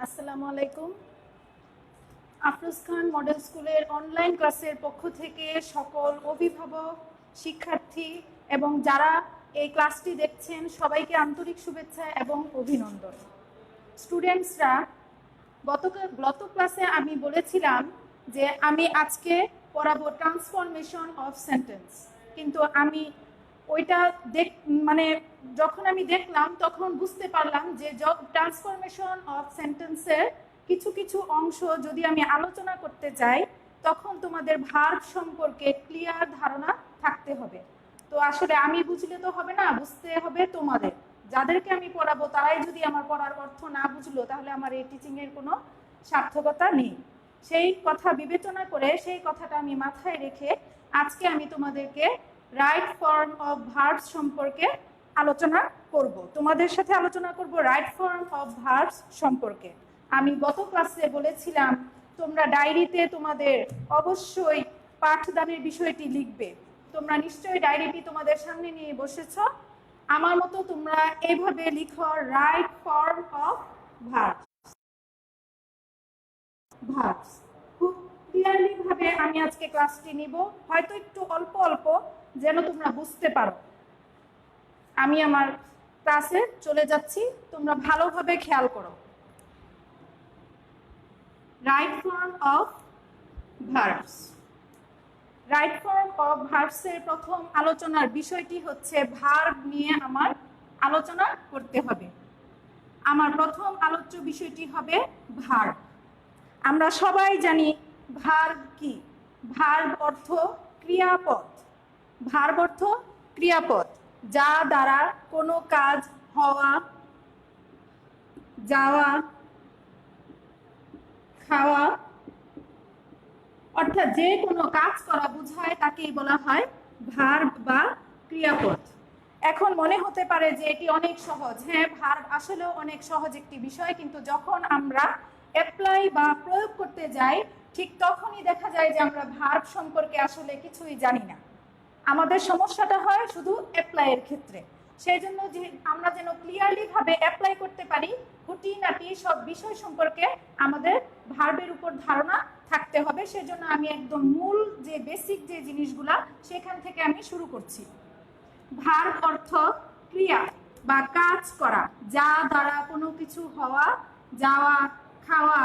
আসসালামু আলাইকুম। আফরোজ খান মডেল স্কুলের অনলাইন ক্লাসের পক্ষ থেকে সকল অভিভাবক, শিক্ষার্থী এবং যারা এই ক্লাসটি দেখছেন সবাইকে আন্তরিক শুভেচ্ছা এবং অভিনন্দন। স্টুডেন্টসরা, গত ক্লাসে আমি বলেছিলাম যে আমি আজকে পড়াবো ট্রান্সফরমেশন অফ সেন্টেন্স, কিন্তু আমি ওইটা যখন আমি দেখলাম তখন বুঝতে পারলাম যে ট্রান্সফরমেশন অফ সেন্টেন্সের কিছু কিছু অংশ যদি আমি আলোচনা করতে চাই তখন তোমাদের ভার্ব সম্পর্কে ক্লিয়ার ধারণা থাকতে হবে। তো আসলে আমি বুঝলে তো হবে না, বুঝতে হবে তোমাদের। যাদেরকে আমি পড়াবো তারাই যদি আমার পড়ার অর্থ না বুঝলো তাহলে আমার এই টিচিংয়ের কোনো সার্থকতা নেই। সেই কথা বিবেচনা করে, সেই কথাটা আমি মাথায় রেখে আজকে আমি তোমাদেরকে রাইট ফর্ম অফ ভার্বস সম্পর্কে আলোচনা করব। তোমাদের সাথে আলোচনা করব রাইট ফর্ম অফ ভার্বস সম্পর্কে। আমি গত ক্লাসে বলেছিলাম তোমরা ডায়েরিতে তোমাদের অবশ্যই পাঠদানের বিষয়টি লিখবে। তোমরা নিশ্চয়ই ডায়েরিটি তোমাদের সামনে নিয়ে বসেছ। আমার মতো তোমরা এইভাবে লিখো, রাইট ফর্ম অফ ভার্বস। খুব ক্লিয়ারলি ভাবে আমি আজকে ক্লাসটি নিব, হয়তো একটু অল্প অল্প, যেন তোমরা বুঝতে পারো। আমি আমার ক্লাসে চলে যাচ্ছি, তোমরা ভালোভাবে খেয়াল করো। Right form of verbs. Right form of ভার্বসের প্রথম আলোচনার বিষয়টি হচ্ছে ভার্ব নিয়ে আমার আলোচনা করতে হবে। আমার প্রথম আলোচ্য বিষয়টি হবে ভার্ব। আমরা সবাই জানি ভার্ব কি। ভার্ব অর্থ ক্রিয়াপদ। ভার্ব অর্থ ক্রিয়াপদ, যা দ্বারা কোনো কাজ হওয়া, যাওয়া, খাওয়া, অর্থাৎ যে কোনো কাজ করা বোঝায় তাকেই বলা হয় ভার্ব বা ক্রিয়াপদ। এখন মনে হতে পারে যে এটি অনেক সহজ। হ্যাঁ, ভার্ব আসলেও অনেক সহজ একটি বিষয়, কিন্তু যখন আমরা অ্যাপ্লাই বা প্রয়োগ করতে যাই ঠিক তখনই দেখা যায় যে আমরা ভার্ব সম্পর্কে আসলে কিছুই জানি না। আমাদের সমস্যাটা হয় শুধু অ্যাপ্লাইয়ের ক্ষেত্রে। সেই জন্য যে আমরা যেন ক্লিয়ারলি ভাবে অ্যাপ্লাই করতে পারি, খুঁটিনাটি সব বিষয় সম্পর্কে আমাদের ভার্বের উপর ধারণা থাকতে হবে। সেজন্য আমি একদম মূল যে বেসিক যে জিনিসগুলা সেখান থেকে আমি শুরু করছি। ভার্ব অর্থ ক্রিয়া বা কাজ করা, যা দ্বারা কোনো কিছু হওয়া, যাওয়া, খাওয়া,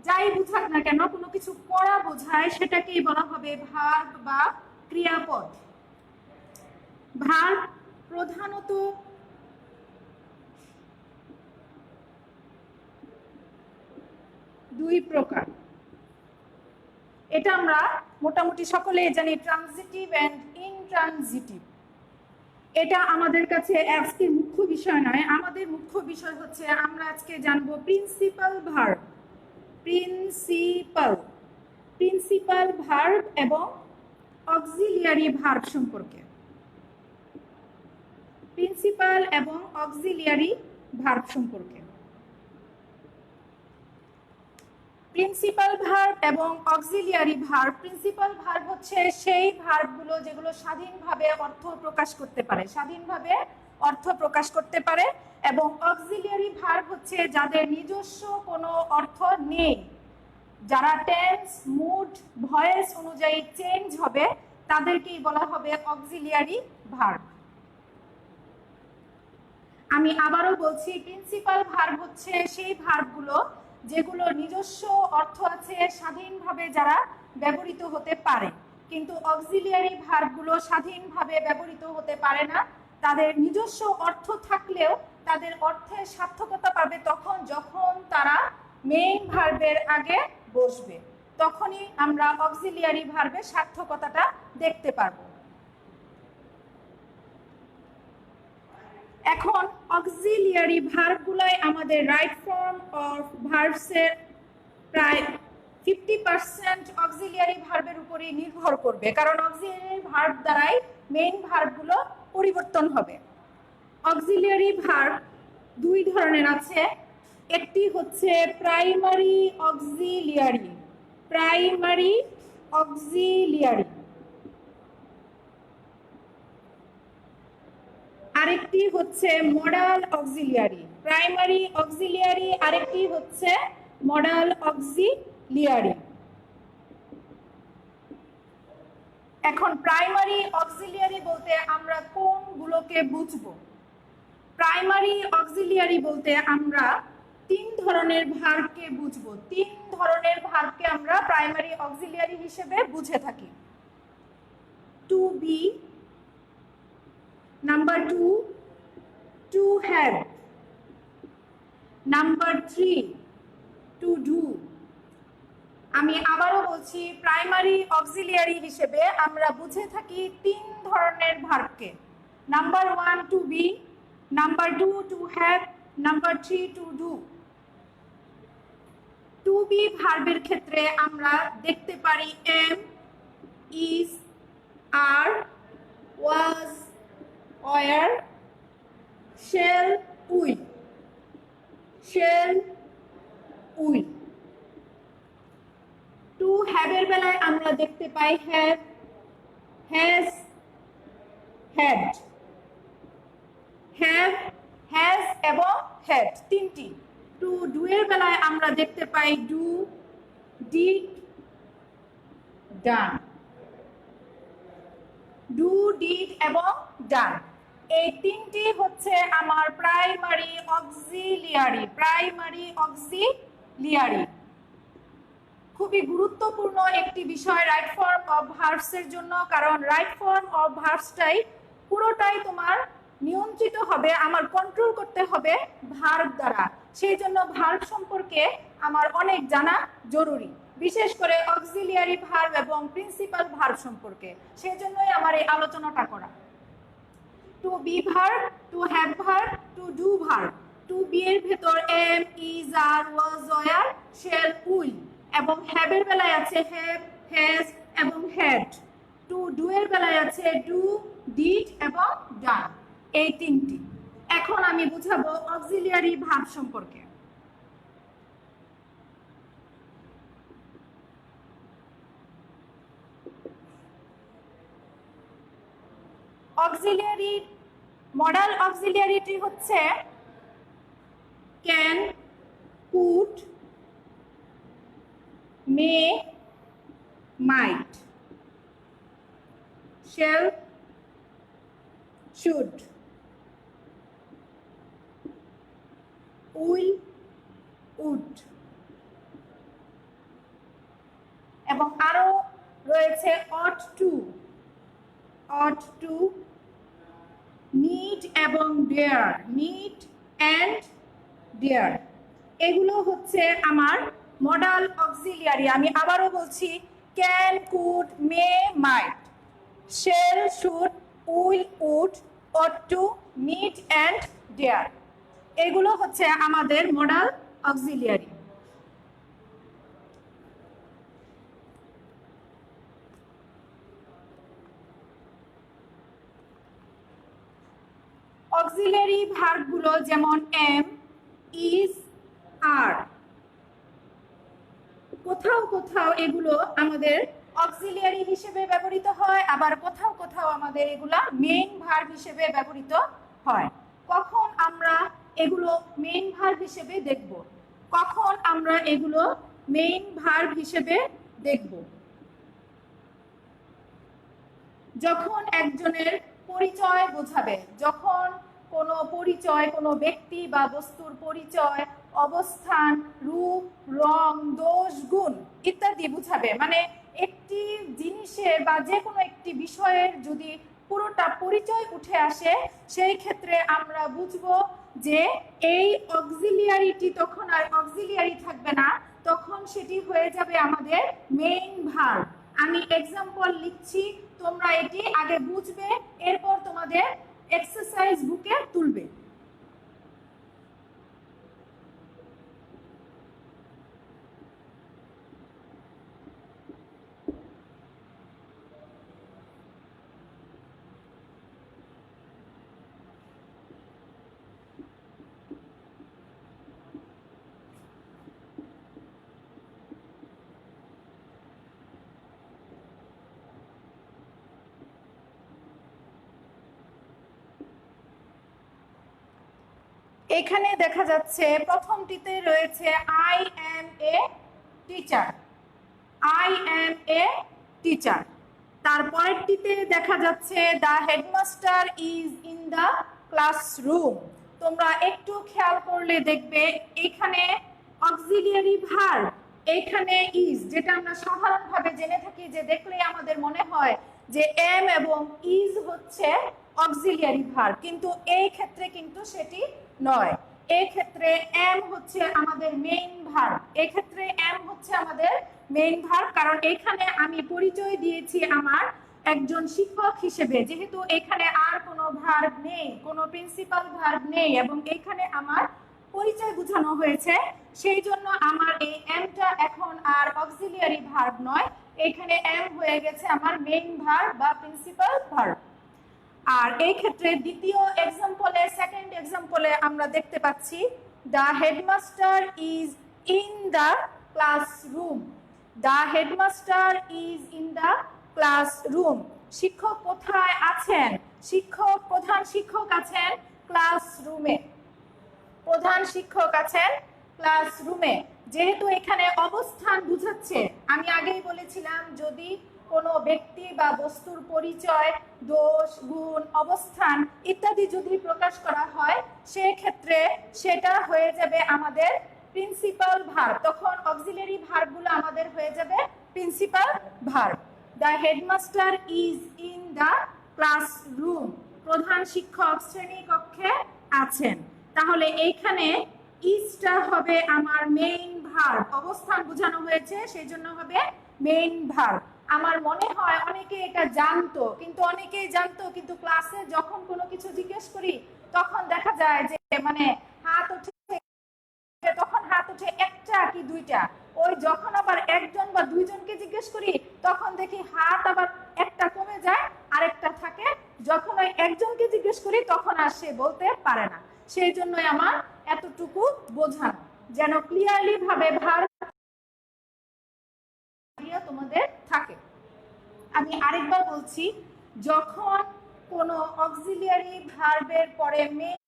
যাই বুঝাক না কেন কোনো কিছু করা বোঝায়, সেটাকেই বলা হবে ভার্ব বা ক্রিয়াপদ। ভার্ব প্রধানত দুই প্রকার। এটা আমরা মোটামুটি সকলেই জানি, ট্রানজিটিভ এন্ড ইনট্রানজিটিভ। এটা আমাদের কাছে আজকের মুখ্য বিষয় নয়। আমাদের মুখ্য বিষয় হচ্ছে আমরা আজকে জানবো প্রিন্সিপাল ভার্ব। প্রিন্সিপাল ভার্ব এবং অক্সিলিয়ারি ভার্ব সম্পর্কে। প্রিন্সিপাল এবং অক্সিলিয়ারি ভার্ব সম্পর্কে। প্রিন্সিপাল ভার্ব এবং অক্সিলিয়ারি ভার্ব। প্রিন্সিপাল ভার্ব হচ্ছে সেই ভার্বগুলো যেগুলো স্বাধীনভাবে অর্থ প্রকাশ করতে পারে, এবং অক্সিলিয়ারি ভার্ব হচ্ছে যাদের নিজস্ব কোনো অর্থ নেই, যারা টেন্স, মুড, ভয়েস অনুযায়ী চেঞ্জ হবে, তাদেরকেই বলা হবে অক্সিলিয়ারি ভার্ব। আমি আবারও বলছি, প্রিন্সিপাল ভার্ব হচ্ছে সেই ভার্বগুলো যেগুলো নিজস্ব অর্থ আছে, স্বাধীনভাবে যারা ব্যবহৃত হতে পারে। কিন্তু অক্সিলিয়ারি ভার্বগুলো স্বাধীনভাবে ব্যবহৃত হতে পারে না। তাদের নিজস্ব অর্থ থাকলেও তাদের অর্থের সার্থকতা পাবে তখন যখন তারা মেইন ভার্বের আগে বসবে, তখনই আমরা অক্সিলিয়ারি ভার্বের সার্থকতাটা দেখতে পারবো। এখন অক্সিলিয়ারি ভার্বগুলাই আমাদের রাইট ফর্ম অফ ভার্বসের প্রায় 50% অক্সিলিয়ারি ভার্বের উপরেই নির্ভর করবে, কারণ অক্সিলিয়ারি ভার্ব দ্বারাই মেইন ভার্বগুলো পরিবর্তন হবে। অক্সিলিয়ারি ভার্ব দুই ধরনের আছে। একটি হচ্ছে প্রাইমারি অক্সিলিয়ারি, আরেকটি হচ্ছে মডাল অক্সিলিয়ারি। প্রাইমারি অক্সিলিয়ারি আরেকটি হচ্ছে মডাল অক্সিলিয়ারি। এখন প্রাইমারি অক্সিলিয়ারি বলতে আমরা কোনগুলোকে বুঝবো? প্রাইমারি অক্সিলিয়ারি বলতে আমরা 3 ধরনের ভার্বকে বুঝবো। 3 ধরনের ভার্বকে আমরা প্রাইমারি অক্সিলিয়ারি হিসেবে বুঝে থাকি। To be, number 2 to have, number 3 to do. আমি আবারও বলছি, প্রাইমারি অক্সিলিয়ারি হিসেবে আমরা বুঝে থাকি 3 ধরনের ভার্বকে। Number 1 to be, number 2 to have, number 3 to do. To be ভার্বের ক্ষেত্রে আমরা দেখতে পারি am, is, are, was, were, shall, will, shall, will. To হ্যাভের বেলায় আমরা দেখতে পাই have, has, had. Have, has এবং হ্যাড 3টি। টু ডু এর বেলায় আমরা দেখতে পাই do, did, done. Do, did এবং ডান, এই 3টি হচ্ছে আমার প্রাইমারি অক্সিলিয়ারি। প্রাইমারি অক্সিলিয়ারি খুবই গুরুত্বপূর্ণ একটি বিষয় রাইট ফর্ম অফ ভার্বস এর জন্য, কারণ রাইট ফর্ম অফ ভার্বসটাই পুরোটাই তোমার নিয়ন্ত্রিত হবে, আমার কন্ট্রোল করতে হবে ভার্ব দ্বারা। সেই জন্য ভার্ব সম্পর্কে আমার অনেক জানা জরুরি, বিশেষ করে অক্সিলিয়ারি ভার্ব এবং প্রিন্সিপাল ভার্ব সম্পর্কে। সেই জন্যই আমার এই আলোচনাটা করা। To be verb, to have verb, to do verb. To be এর ভেতর am, is, are, was, were, shall, will এবং হ্যাভের বেলায় আছে হ্যাভ, হ্যাজ এবং হ্যাড। টু ডু এর বেলায় আছে ডু, ডিড এবং ডান, এই 3টি। এখন আমি বুঝাবো অক্সিলিয়ারি ভার্ব সম্পর্কে। অক্সিলিয়ারি মডাল অক্সিলিয়ারিটি হচ্ছে can, could, may, might, shall, should, will, would এবং আরো রয়েছে ought to, ought to, need এবং ডেয়ার, নিড অ্যান্ড ডেয়ার। এগুলো হচ্ছে আমার মডাল অক্সিলিয়ারি। আমি আবারও বলছি, can, could, may, might, shall, should, will, would, ought to, need and dare. এগুলো হচ্ছে আমাদের মডাল অক্সিলিয়ারি। অক্সিলিয়ারি ভার্বগুলো যেমন এম, ইজ, আর, কোথাও কোথাও এগুলো আমাদের অক্সিলিয়ারি হিসেবে ব্যবহৃত হয়, আবার কোথাও কোথাও আমাদের এগুলা মেইন ভার্ব হিসেবে ব্যবহৃত হয়। কখন আমরা এগুলো মেইন ভার্ব হিসেবে দেখব? কখন আমরা এগুলো মেইন ভার্ব হিসেবে দেখব? যখন একজনের পরিচয় বোঝাবে, যখন কোনো পরিচয়, কোনো ব্যক্তি বা বস্তুর পরিচয়, অবস্থান, রূপ, রং, দোষ, গুণ ইত্যাদি বুঝাবে। মানে একটি জিনিসের বা যে কোনো একটি বিষয়ের যদি পুরোটা পরিচয় উঠে আসে, সেই ক্ষেত্রে আমরা বুঝবো যে এই অক্সিলিয়ারিটি তখন আর অক্সিলিয়ারি থাকবে না, তখন সেটি হয়ে যাবে আমাদের মেইন ভার্ব। আমি এক্সাম্পল লিখছি, তোমরা এটি আগে বুঝবে, এরপর তোমাদের এক্সারসাইজ বুকে তুলবে। এখানে দেখা যাচ্ছে প্রথমটিতে রয়েছে I am a teacher, I am a teacher. তারপরেরটিতে দেখা যাচ্ছে the headmaster is in the classroom. তোমরা একটু খেয়াল করলে দেখবে এখানে অক্সিলিয়ারি ভার্ব, এখানে ইজ, যেটা আমরা সাধারণভাবে জেনে থাকি যে দেখলে আমাদের মনে হয় যে এম এবং ইজ হচ্ছে অক্সিলিয়ারি ভার্ব, কিন্তু এই ক্ষেত্রে কিন্তু সেটি নয়। এই ক্ষেত্রে এম হচ্ছে আমাদের মেইন ভার্ব, এই ক্ষেত্রে এম হচ্ছে আমাদের মেইন ভার্ব, কারণ এখানে আমি পরিচয় দিয়েছি আমার একজন শিক্ষক হিসেবে, যেহেতু এখানে আর কোনো ভার্ব নেই, কোনো প্রিন্সিপাল ভার্ব নেই এবং এখানে আমার পরিচয় বোঝানো হয়েছে, সেই জন্য আমার এই এমটা এখন আর অক্সিলিয়ারি ভার্ব নয়, এখানে এম হয়ে গেছে আমার মেইন ভার্ব বা প্রিন্সিপাল ভার্ব। আর এই ক্ষেত্রে দ্বিতীয় এক্সাম্পলে, সেকেন্ড এক্সাম্পলে আমরা দেখতে পাচ্ছি the headmaster is in the classroom, the headmaster is in the classroom. শিক্ষক কোথায় আছেন? শিক্ষক, প্রধান শিক্ষক আছেন ক্লাসরুমে, প্রধান শিক্ষক আছেন ক্লাসরুমে। যেহেতু এখানে অবস্থান বুঝাচ্ছে, আমি আগেই বলেছিলাম যদি কোনো ব্যক্তি বা বস্তুর পরিচয়, দোষ, গুণ, অবস্থান ইত্যাদি যদি প্রকাশ করা হয় সেক্ষেত্রে সেটা হয়ে যাবে আমাদের প্রিন্সিপাল ভার্ব, তখন অক্সিলারি ভার্বগুলো আমাদের হয়ে যাবে principal verb. The headmaster is in the classroom, প্রধান শিক্ষক শ্রেণীকক্ষে আছেন। তাহলে এইখানে ইজটা হবে আমার মেইন ভার্ব, অবস্থান বোঝানো হয়েছে সেই জন্য হবে মেইন ভার্ব। আমার মনে হয় অনেকে এটা জানতো, কিন্তু অনেকেই জানতো কিন্তু ক্লাসে যখন কোনো কিছু জিজ্ঞেস করি তখন দেখা যায় যে মানে হাত উঠে, তখন হাত উঠে একটা কি দুইটা, ওই যখন আবার একজন বা দুইজনকে জিজ্ঞেস করি তখন দেখি হাত আবার একটা কমে যায় আরেকটা থাকে, যখন ওই একজনকে জিজ্ঞেস করি তখন আর সে বলতে পারে না। সেই জন্যই আমার এতটুকু বোঝানো, যেন ক্লিয়ারলি ভাবে ভার্ব তোমাদের থাকে। আমি আরেকবার বলছি, যখন কোনো অক্সিলিয়ারি ভার্বের পরে মেইন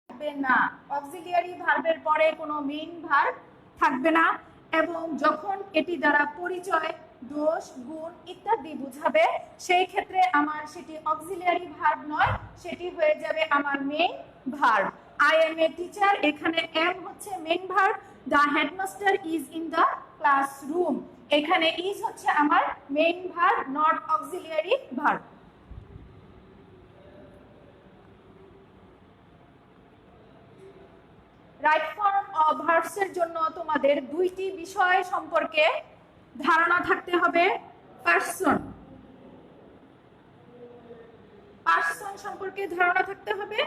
থাকবে না, অক্সিলিয়ারি ভার্বের পরে কোনো মেইন ভার্ব থাকবে না, এবং যখন এটি দ্বারা পরিচয়, দোষ, গুণ ইত্যাদি বুঝাবে সেই ক্ষেত্রে আমার সেটি অক্সিলিয়ারি ভার্ব নয়, সেটি হয়ে যাবে আমার main verb. I M a teacher, এখানে এম হচ্ছে main verb. The headmaster is in the classroom, এখানে ইজ হচ্ছে আমার main verb, not auxiliary verb. Right form of verbs এর জন্য তোমাদের দুইটি বিষয় সম্পর্কে ধারণা থাকতে হবে। পার্সন, পার্সন সম্পর্কে ধারণা থাকতে হবে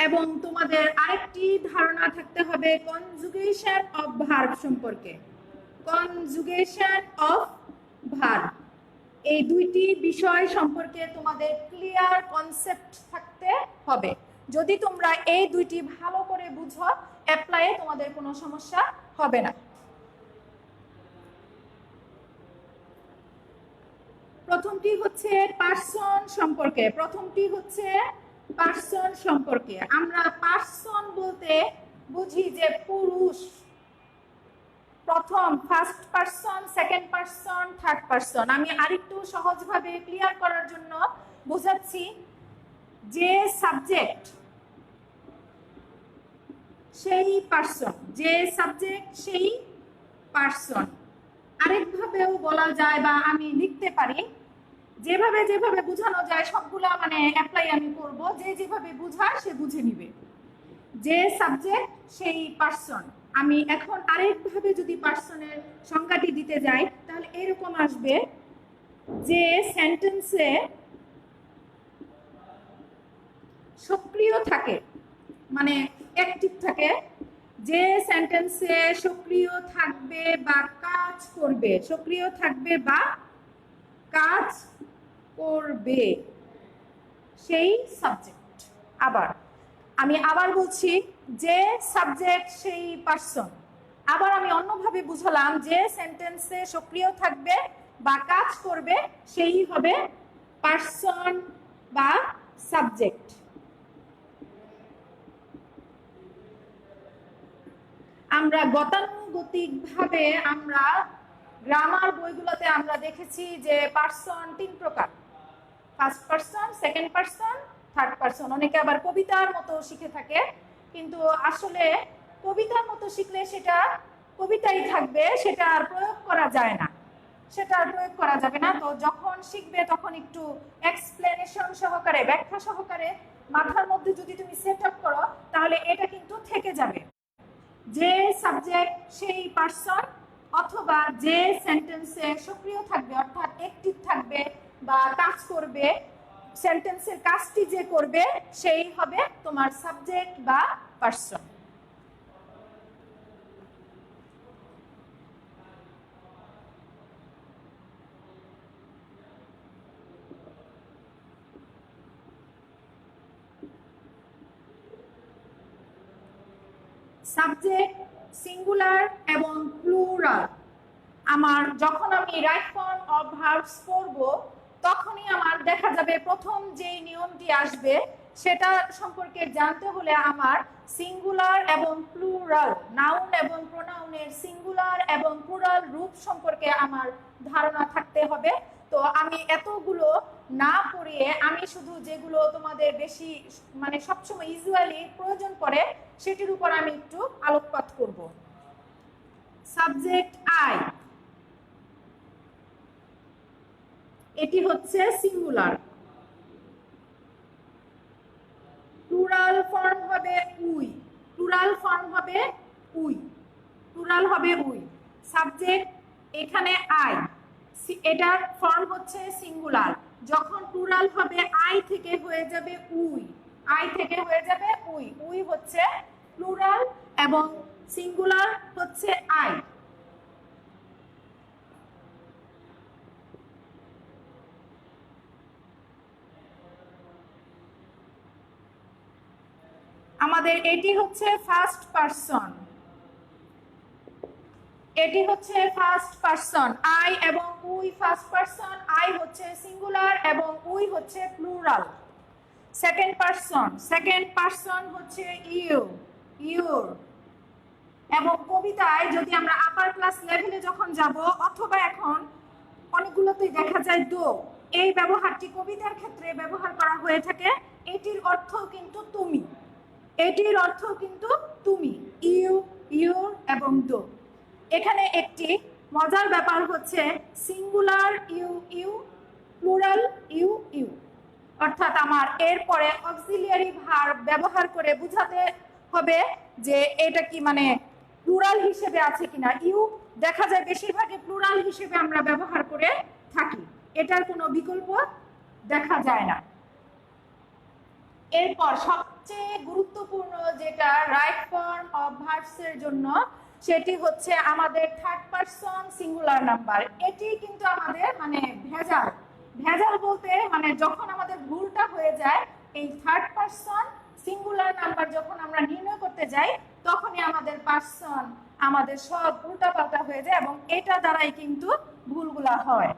এবং তোমাদের আরেকটি ধারণা থাকতে হবে কনজুগেশন অফ ভার্ব সম্পর্কে, কনজুগেশন অফ ভার্ব। এই দুইটি বিষয় সম্পর্কে তোমাদের ক্লিয়ার কনসেপ্ট থাকতে হবে। যদি তোমরা এই দুইটি ভালো করে বুঝো, অ্যাপ্লাইয়ে তোমাদের কোনো সমস্যা হবে না। প্রথমটি হচ্ছে পার্সন সম্পর্কে, প্রথমটি হচ্ছে পার্সন সম্পর্কে। আমরা পার্সন বলতে বুঝি যে পুরুষ, প্রথম, first person, second person, third person. আমি আরেকটু সহজভাবে ক্লিয়ার করার জন্য বোঝাচ্ছি, যে সাবজেক্ট সেই পার্সন, যে সাবজেক্ট সেই পার্সন। আরেকভাবেও বলা যায় বা আমি লিখতে পারি, যেভাবে যেভাবে বোঝানো যায় সবগুলা মানে অ্যাপ্লাই আমি করব, যে যেভাবে বুঝায় সে বুঝে নিবে। যে সাবজেক্ট সেই পার্সন। আমি এখন আরেকভাবে যদি পার্সনের সংজ্ঞাটি দিতে যাই তাহলে এরকম আসবে, যে সেন্টেন্সে সক্রিয় থাকে, মানে অ্যাক্টিভ থাকে, যে সেন্টেন্সে সক্রিয় থাকবে বা কাজ করবে, সক্রিয় থাকবে বা কাজ করবে সেই সাবজেক্ট। আমি আবার বলছি, যে সাবজেক্ট সেই পার্সন। আবার আমি অন্যভাবে বুঝালাম, যে সেন্টেন্সে সক্রিয় থাকবে বা কাজ করবে সেই হবে পার্সন বা সাবজেক্ট। আমরা গতানুগতিকভাবে আমরা গ্রামার বইগুলোতে আমরা দেখেছি যে পার্সন 3 প্রকার, first person, second person, third person. অনেকে আবার কবিতার মতো শিখে থাকে, কিন্তু আসলে কবিতার মতো শিখলে সেটা কবিতাই থাকবে, সেটা আর প্রয়োগ করা যায় না, সেটা আর প্রয়োগ করা যাবে না। তো যখন শিখবে তখন একটু এক্সপ্লেনেশন সহকারে, ব্যাখ্যা সহকারে মাথার মধ্যে যদি তুমি সেট আপ করো, তাহলে এটা কিন্তু থেকে যাবে। যে সাবজেক্ট সেই পার্সন, অথবা যে সেন্টেন্সে সক্রিয় থাকবে অর্থাৎ অ্যাক্টিভ থাকবে বা কাজ করবে, সেন্টেন্সের কাজটি যে করবে সেই হবে তোমার সাবজেক্ট বা পার্সন। সাবজেক্ট সিঙ্গুলার এবং প্লুরাল আমার যখন আমি রাইট ফর্ম অফ ভার্বস পড়ব তখনই আমার দেখা যাবে প্রথম যে নিয়মটি আসবে সেটা সম্পর্কে জানতে হলে আমার সিঙ্গুলার এবং প্লুরাল, নাউন এবং প্রোনাউনের সিঙ্গুলার এবং প্লুরাল রূপ সম্পর্কে আমার ধারণা থাকতে হবে। তো আমি এতগুলো না পড়িয়ে আমি শুধু যেগুলো তোমাদের বেশি মানে সবসময় ইউজুয়ালি প্রয়োজন পড়ে সেটির উপর আমি একটু আলোকপাত করব। সাবজেক্ট আই, এটি হচ্ছে সিঙ্গুলার। প্লুরাল ফর্ম হবে উই, প্লুরাল ফর্ম হবে উই, প্লুরাল হবে উই। সাবজেক্ট এখানে আই, এটার ফর্ম হচ্ছে সিঙ্গুলার। যখন প্লুরাল হবে আই থেকে হয়ে যাবে উই, আই থেকে হয়ে যাবে উই, উই হচ্ছে প্লুরাল এবং সিঙ্গুলার হচ্ছে আই। আমাদের এটি হচ্ছে ফার্স্ট পারসন, এটি হচ্ছে ফার্স্ট পারসন। আই এবং উই ফার্স্ট পারসন, আই হচ্ছে সিঙ্গুলার এবং উই হচ্ছে plural. Second person, second person হচ্ছে ইউ, ইউর। এবং কবিতায় যদি আমরা আপার ক্লাস লেভেলে যখন যাব অথবা এখন অনেকগুলোতেই দেখা যায় দো, এই ব্যবহারটি কবিতার ক্ষেত্রে ব্যবহার করা হয়ে থাকে। এটির অর্থ কিন্তু তুমি, এটির অর্থ কিন্তু তুমি, ইউ, ইউর এবং দো। এখানে একটি মজার ব্যাপার হচ্ছে singular you you, plural you you, অর্থাৎ আমার এরপরে অক্সিলিয়ারি ভার্ব ব্যবহার করে বোঝাতে হবে যে এটা কি মানে প্লুরাল হিসেবে আছে কিনা। ইউ দেখা যায় বেশিরভাগই প্লুরাল হিসেবে আমরা ব্যবহার করে থাকি, এটার কোনো বিকল্প দেখা যায় না। এরপর সবচেয়ে গুরুত্বপূর্ণ যেটা রাইট ফর্ম অফ ভার্বস এর জন্য সেটি হচ্ছে আমাদের থার্ড পারসন সিঙ্গুলার নাম্বার। এটি কিন্তু আমাদের মানে ভেজাল, ভেজাল বলতে মানে যখন আমাদের ভুলটা হয়ে যায় এই থার্ড পারসন সিঙ্গুলার নাম্বার যখন আমরা নির্ণয় করতে যাই তখনই আমাদের পারসন আমাদের সব উল্টাপাল্টা হয়ে যায় এবং এটা দ্বারাই কিন্তু ভুলগুলা হয়।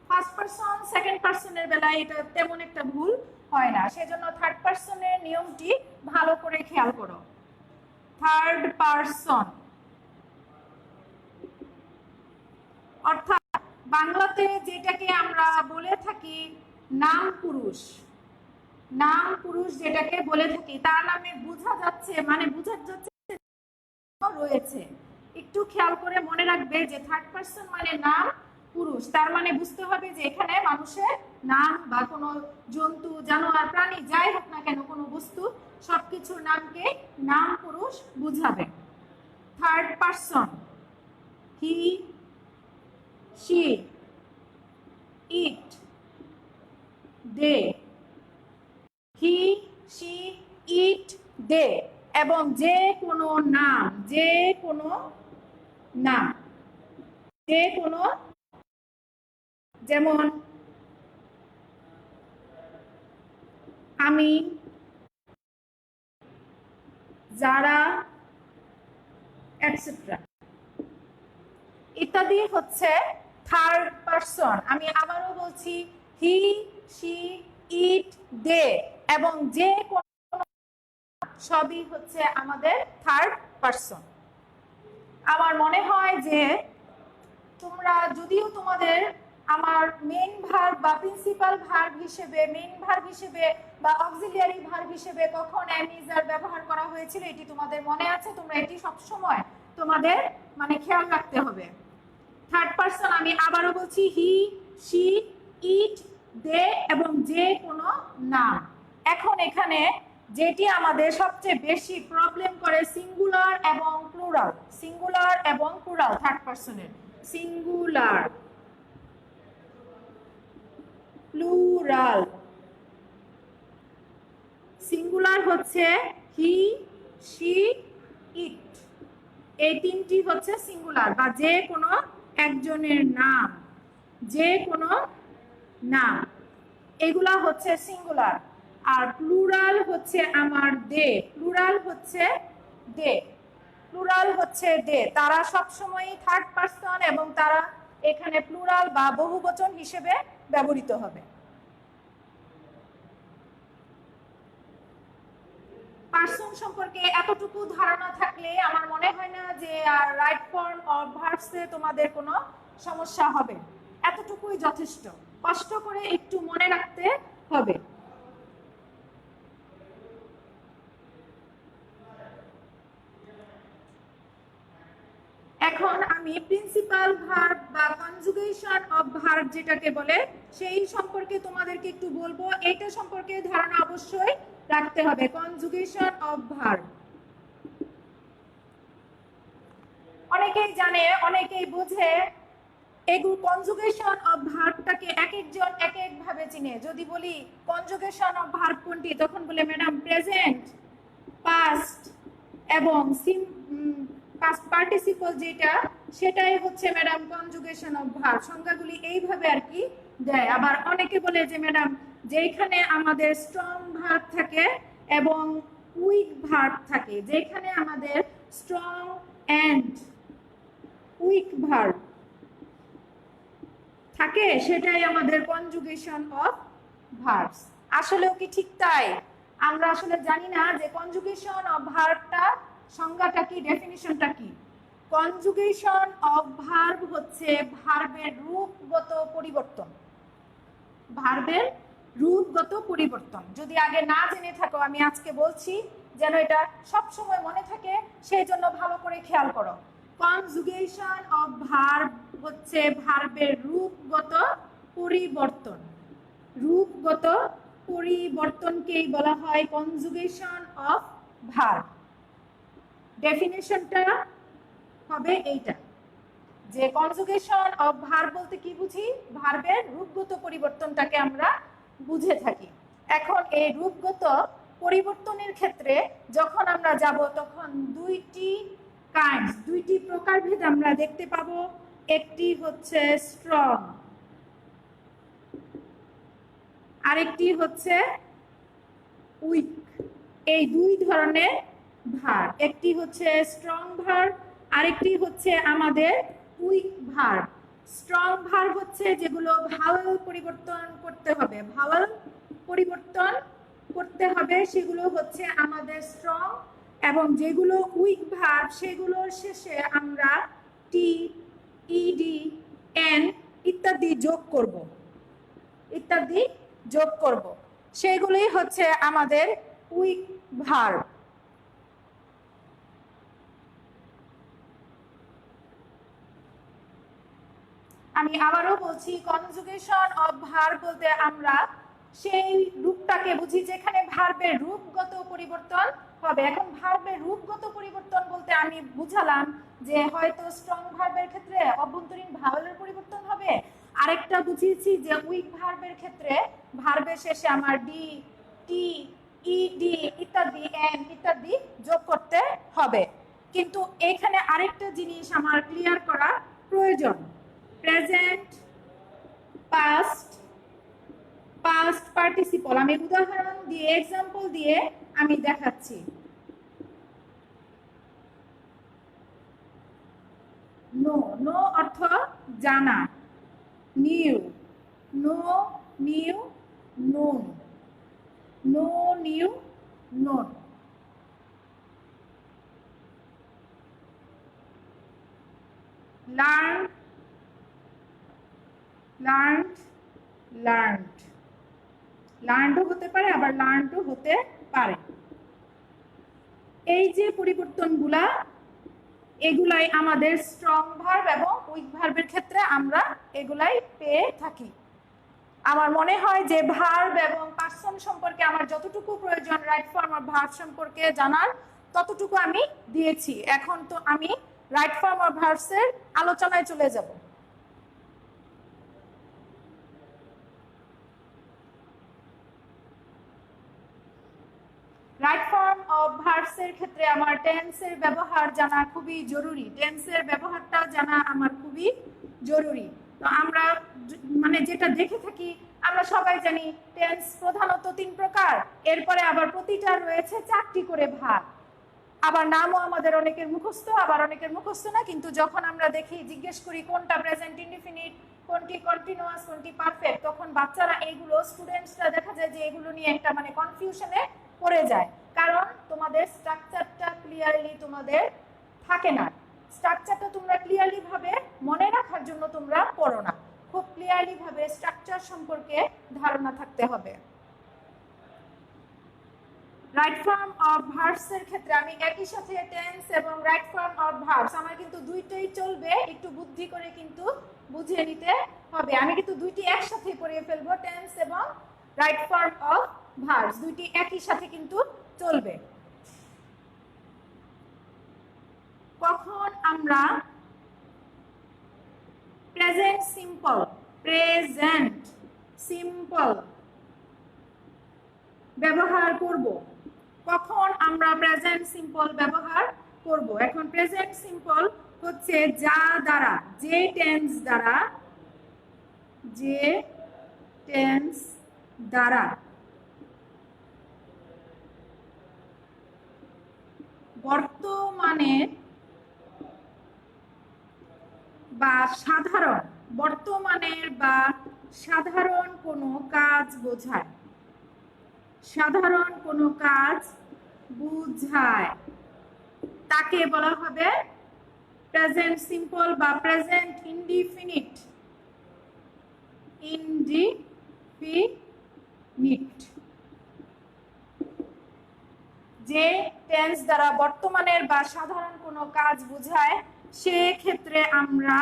ফার্স্ট পারসন সেকেন্ড পারসনের বেলায় এটা তেমন একটা ভুল হয় না, সেজন্য থার্ড পারসনের নিয়মটি ভালো করে খেয়াল করো। থার্ড পারসন অর্থাৎ বাংলাতে যেটাকে আমরা বলে থাকি নাম পুরুষ, নাম পুরুষ যেটাকে বলে থাকি তার নামে বোঝা যাচ্ছে মানে বোঝা যাচ্ছে রয়েছে। একটু খেয়াল করে মনে রাখবে যে থার্ড পারসন মানে নাম পুরুষ, তার মানে বুঝতে হবে যে এখানে মানুষের নাম বা কোনো জন্তু জানোয়ার প্রাণী যাই হোক না কেন কোনো বস্তু সবকিছুর নামকে নাম পুরুষ বুঝাবে। Third person he, she, it, they, he, she, it, they এবং যে কোনো নাম, যে কোনো নাম, যে কোনো, যেমন আমি, যারা, এটসেট্রা ইত্যাদি হচ্ছে থার্ড পারসন। আমি আবারও বলছি হি, শি, ইট, দে এবং যে কোনো সবই হচ্ছে আমাদের থার্ড পারসন। আমার মনে হয় যে তোমরা যদিও তোমাদের আমার মেইন ভার্ব বা প্রিন্সিপাল ভার্ব হিসেবে, মেইন ভার্ব হিসেবে বা অক্সিলিয়ারি ভার্ব হিসেবে কখন am is are ব্যবহার করা হয়েছিল এটি তোমাদের মনে আছে, তোমরা এটি সবসময় তোমাদের মানে খেয়াল রাখতে হবে। থার্ড পারসন আমি আবারও বলছি, হি, শি, ইট, দে এবং যে কোনো নাম। এখন এখানে যেটি আমাদের সবচেয়ে বেশি প্রবলেম করে সিঙ্গুলার এবং প্লুরাল, সিঙ্গুলার এবং প্লুরাল থার্ড পারসনের, সিঙ্গুলার প্লুরাল। সিঙ্গুলার হচ্ছে হি, শি, ইট, এই তিনটি হচ্ছে সিঙ্গুলার বা যে কোনো একজনের নাম, যে কোনো নাম, এগুলা হচ্ছে সিঙ্গুলার। আর প্লুরাল হচ্ছে আমার দে, প্লুরাল হচ্ছে দে, প্লুরাল হচ্ছে দে। তারা সবসময় থার্ড পারসন এবং তারা এখানে প্লুরাল বা বহুবচন হিসেবে ব্যবহৃত হবে। পারসন সম্পর্কে এতটুকু ধারণা থাকলে আমার মনে হয় না যে রাইট ফর্ম অফ ভার্বসে তোমাদের কোনো সমস্যা হবে, এতটুকুই যথেষ্ট। কষ্ট করে একটু মনে রাখতে হবে। এখন আমি প্রিন্সিপাল ভার্ব বা কনজুগেশন অফ ভার্ব যেটাকে বলে সেই সম্পর্কে তোমাদেরকে একটু বলবো। এটা সম্পর্কে ধারণা অবশ্যই রাখতে হবে। কনজুগেশন অফ ভার্ব অনেকেই জানে, অনেকেই বুঝে। এগুলো কনজুগেশন অফ ভার্বটাকে এক একজন এক এক ভাবে চিনে। যদি বলি কনজুগেশন অফ ভার্ব কোনটি, তখন বলে ম্যাডাম প্রেজেন্ট, পাস্ট এবং পাস্ট পার্টিসিপল যেটা সেটাই হচ্ছে ম্যাডাম কনজুগেশন অফ ভার্ব। সংজ্ঞাগুলি এইভাবে আর কি দেয়। আবার অনেকে বলে যে ম্যাডাম যেখানে আমাদের স্ট্রং ভার্ব থাকে এবং উইক ভার্ব থাকে, যেখানে আমাদের স্ট্রং এন্ড উইক ভার্ব থাকে সেটাই আমাদের কনজুগেশন অফ ভার্বস। আসলেও কি ঠিক তাই? আমরা আসলে জানি না যে কনজুগেশন অফ ভার্বটা সংজ্ঞাটা কি, ডেফিনিশনটা কি। কনজুগেশন অফ ভার্ব হচ্ছে ভার্বের রূপগত পরিবর্তন, ভার্বের রূপগত পরিবর্তন। যদি আগে না জেনে থাকো আমি আজকে বলছি যেন এটা সব সময় মনে থাকে, সেই জন্য ভালো করে খেয়াল করো। কনজুগেশন অফ ভার্ব হচ্ছে ভার্বের রূপগত পরিবর্তন, রূপগত পরিবর্তনকেই বলা হয় কনজুগেশন অফ ভার্ব। ডেফিনিশনটা হবে এইটা যে কনজুগেশন অফ ভার্ব বলতে কি বুঝি, ভার্বের রূপগত পরিবর্তনটাকে আমরা বুঝে থাকি। এখন এই রূপগত পরিবর্তনের ক্ষেত্রে যখন আমরা যাব তখন দুইটি কাইন্ড, দুইটি প্রকারভেদ আমরা দেখতে পাবো। একটি হচ্ছে স্ট্রং, আরেকটি হচ্ছে উইক। এই দুই ধরনের ভার্ব, একটি হচ্ছে স্ট্রং ভার্ব, আরেকটি হচ্ছে আমাদের উইক ভার্ব। স্ট্রং ভার্ব হচ্ছে যেগুলো ভাওয়েল পরিবর্তন করতে হবে, ভাওয়েল পরিবর্তন করতে হবে, সেগুলো হচ্ছে আমাদের স্ট্রং। এবং যেগুলো উইক ভার্ব সেগুলোর শেষে আমরা টি, ইডি, এন ইত্যাদি যোগ করব, ইত্যাদি যোগ করব, সেগুলি হচ্ছে আমাদের উইক ভার্ব। আমি আবারও বলছি, কনজুগেশন অফ ভার্ব বলতে আমরা সেই রূপটাকে বুঝি যেখানে ভার্বের রূপগত পরিবর্তন হবে। এখন ভার্বের রূপগত পরিবর্তন বলতে আমি বুঝালাম যে হয়তো স্ট্রং ভার্বের ক্ষেত্রে অভ্যন্তরীণ ভাওয়েলের পরিবর্তন হবে, আরেকটা বুঝিয়েছি যে উইক ভার্বের ক্ষেত্রে ভার্বের শেষে আমার ডি, টি, ইডি ইত্যাদি, এন ইত্যাদি যোগ করতে হবে। কিন্তু এখানে আরেকটা জিনিস আমার ক্লিয়ার করা প্রয়োজন। প্রেজেন্ট, পাস্ট, পাস্ট পার্টিসিপল আমি উদাহরণ দিয়ে, এক্সাম্পল দিয়ে আমি দেখাচ্ছি। নো, নো অর্থ জানা, knew, know, knew, known, know, knew, known. Learn, learned, learned, লার্নডও হতে পারে আবার লার্নডও হতে পারে। এই যে পরিবর্তনগুলা, এগুলাই আমাদের স্ট্রং ভার্ব এবং উইক ভার্বের ক্ষেত্রে আমরা এগুলাই পেয়ে থাকি। আমার মনে হয় যে ভার্ব এবং পার্সন সম্পর্কে আমার যতটুকু প্রয়োজন রাইট ফর্ম অফ ভার্ব সম্পর্কে জানার ততটুকু আমি দিয়েছি। এখন তো আমি রাইট ফর্ম অফ ভার্বস এর আলোচনায় চলে যাব। রাইট ফর্ম অফ ভার্বস এর ক্ষেত্রে আমার টেন্সের ব্যবহার জানা খুবই জরুরি। টেন্সের ব্যবহারটা জানা আমার খুবই জরুরি। তো আমরা মানে যেটা দেখে থাকি, আমরা সবাই জানি টেন্স প্রধানত 3 প্রকার, এরপরে আবার প্রতিটা রয়েছে 4টি করে ভাগ। আবার নামও আমাদের অনেকের মুখস্থ, আবার অনেকের মুখস্থ না, কিন্তু যখন আমরা দেখি, জিজ্ঞেস করি কোনটা প্রেজেন্ট ইনডিফিনিট, কোনটি কন্টিনিউয়াস, কোনটি পারফেক্ট, তখন বাচ্চারা এইগুলো, স্টুডেন্টসরা দেখা যায় যে এগুলো নিয়ে একটা মানে কনফিউশনে পড়ে যায়, কারণ তোমাদের স্ট্রাকচারটা ক্লিয়ারলি তোমাদের থাকে না। স্ট্রাকচারটা তোমরা ক্লিয়ারলি ভাবে মনে রাখার জন্য তোমরা পড়ো না, খুব ক্লিয়ারলি ভাবে স্ট্রাকচার সম্পর্কে ধারণা থাকতে হবে। রাইট ফর্ম অফ ভার্বস এর ক্ষেত্রে আমি একই সাথে টেন্স এবং রাইট ফর্ম অফ ভার্বস আমার কিন্তু দুইটাই চলবে, একটু বুদ্ধি করে কিন্তু বুঝিয়ে নিতে হবে। আমি কিন্তু দুইটি একসাথে পড়িয়ে ফেলবো, টেন্স এবং রাইট ফর্ম অফ ভার্বস দুইটি একই সাথে কিন্তু চলবে। কখন আমরা প্রেজেন্ট সিম্পল, প্রেজেন্ট সিম্পল ব্যবহার করব, কখন আমরা প্রেজেন্ট সিম্পল ব্যবহার করব? এখন প্রেজেন্ট সিম্পল হচ্ছে যা দ্বারা, যে টেন্স দ্বারা, যে টেন্স দ্বারা বর্তমানের বা সাধারণ, বর্তমানের বা সাধারণ কোনো কাজ বোঝায়, সাধারণ কোনো কাজ বুঝায়, তাকে বলা হবে প্রেজেন্ট সিম্পল বা প্রেজেন্ট ইনডিফিনিট, ইনডিফিনিট। যে টেন্স দ্বারা বর্তমানের বা সাধারণ কোনো কাজ বোঝায়, সেক্ষেত্রে আমরা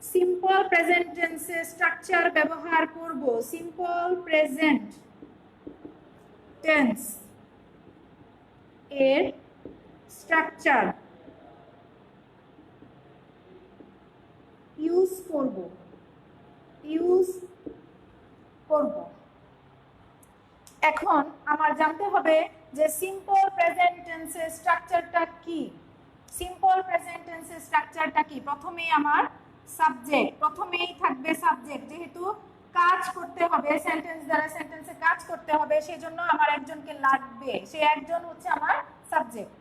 সিম্পল প্রেজেন্ট টেন্সের স্ট্রাকচার ব্যবহার করব। সিম্পল প্রেজেন্ট টেন্স এর স্ট্রাকচার ইউজ করব। এখন আমার জানতে হবে যে সিম্পল প্রেজেন্ট টেন্সের স্ট্রাকচারটা কি। সিম্পল প্রেজেন্ট টেন্সের স্ট্রাকচারটা কি? প্রথমেই আমার সাবজেক্ট, প্রথমেই থাকবে সাবজেক্ট, যেহেতু কাজ করতে হবে, সেন্টেন্স দ্বারা সেন্টেন্সে কাজ করতে হবে, সেজন্য আমার একজনকে লাগবে, সে একজন হচ্ছে আমার সাবজেক্ট।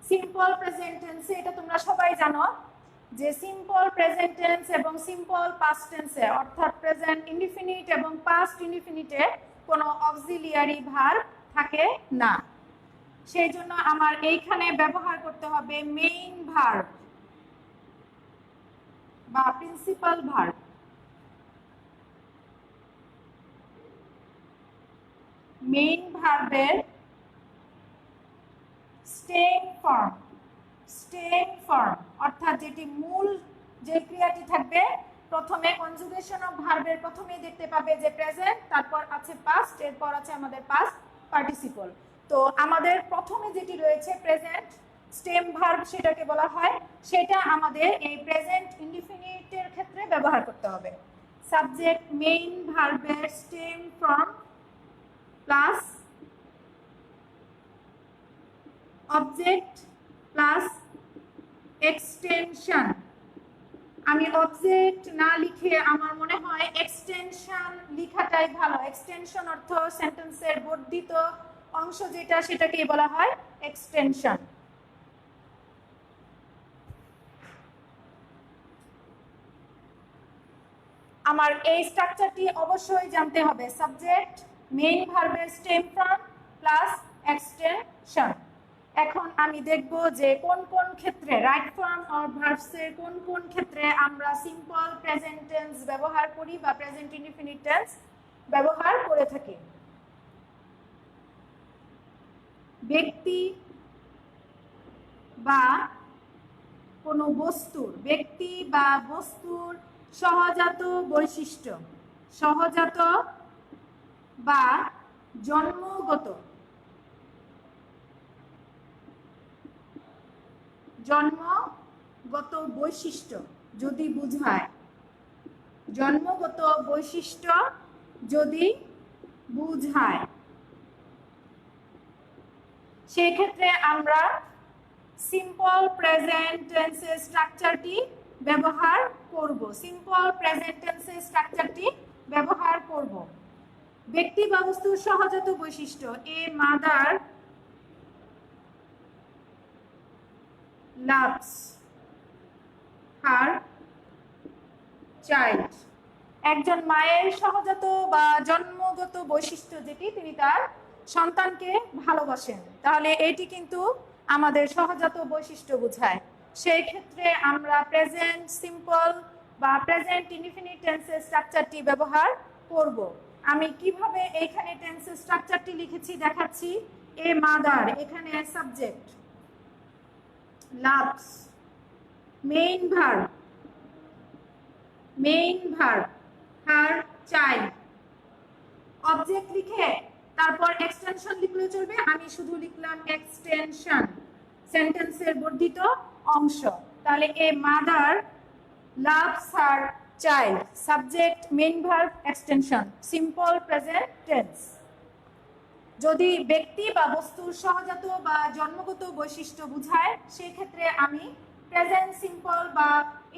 সিম্পল প্রেজেন্ট টেন্সে এটা তোমরা সবাই জানো যে সিম্পল প্রেজেন্ট টেন্স এবং সিম্পল পাস্ট টেন্সে, অর্থাৎ প্রেজেন্ট ইনডিফিনিট এবং পাস্ট ইনডিফিনিটে কোনো অক্সিলিয়ারি ভার্ব থাকে না। সেই জন্য আমার এইখানে ব্যবহার করতে হবে মেইন ভার্ব বা প্রিন্সিপাল ভার্ব। মেইন ভার্বের স্টেম ফর্ম, স্টেম ফর্ম অর্থাৎ যেটি মূল যে ক্রিয়াটি থাকবে, প্রথমে কনজুগেশন অফ ভার্বের প্রথমে দেখতে পাবে যে প্রেজেন্ট, তারপর আছে পাস্ট, এরপর আছে আমাদের পাস্ট পার্টিসিপল। তো আমাদের প্রথমে যেটি রয়েছে প্রেজেন্ট স্টেম ভার্ব, সেটাকে বলা হয়, সেটা আমাদের এই প্রেজেন্ট ইনডিফিনিটের ক্ষেত্রে ব্যবহার করতে হবে। সাবজেক্ট মেইন ভার্বের stem form plus object plus extension. আমি অবজেক্ট না লিখে আমার মনে হয় এক্সটেনশন লিখাটাই ভালো। এক্সটেনশন অর্থ সেন্টেন্সের বর্ধিত অংশ যেটা, সেটাকে বলা হয় এক্সটেনশন। আমার এই স্ট্রাকচারটি অবশ্যই জানতে হবে। সাবজেক্ট মেইন ভার্বের স্টেম ফর্ম প্লাস এক্সটেনশন। এখন আমি দেখব যে কোন কোন ক্ষেত্রে রাইট ফর্ম অর ভার্বসের কোন কোন ক্ষেত্রে আমরা সিম্পল প্রেজেন্ট টেন্স ব্যবহার করি বা প্রেজেন্ট ইনডিফিনিট টেন্স ব্যবহার করে থাকি। ব্যক্তি বা কোনো বস্তুর সহজাত বৈশিষ্ট্য, সহজাত বা জন্মগত বৈশিষ্ট্য যদি বুঝায়, জন্মগত বৈশিষ্ট্য যদি বুঝায়, সেক্ষেত্রে আমরা সিম্পল প্রেজেন্ট টেন্সের স্ট্রাকচারটি ব্যবহার করব। সিম্পল প্রেজেন্ট টেন্সের স্ট্রাকচারটি ব্যবহার করব। ব্যক্তি বা বস্তুর সহজাত বৈশিষ্ট্য, a mother loves her child। একজন মায়ের সহজাত বা জন্মগত বৈশিষ্ট্য যেটি, তিনি তার সন্তানকে ভালোবাসেন। তাহলে এটি কিন্তু আমাদের সহজাত বৈশিষ্ট্য বোঝায়। সেই ক্ষেত্রে আমরা প্রেজেন্ট সিম্পল বা প্রেজেন্ট ইনডিফিনিট টেন্সের স্ট্রাকচারটি ব্যবহার করব। আমি কিভাবে এইখানে টেন্সের স্ট্রাকচারটি লিখেছি দেখাচ্ছি। এ মাদার, এখানে subject, loves, main verb, her child, object লিখে তারপর এক্সটেনশন লিখলে চলবে। আমি শুধু লিখলাম এক্সটেনশন, সেন্টেন্সের বর্ধিত অংশ। তাহলে a mother loves her child, subject, main verb, extension, simple present tense. যদি ব্যক্তি বা বস্তুর সহজাত বা জন্মগত বৈশিষ্ট্য বুঝায়, সেই ক্ষেত্রে আমি প্রেজেন্ট সিম্পল বা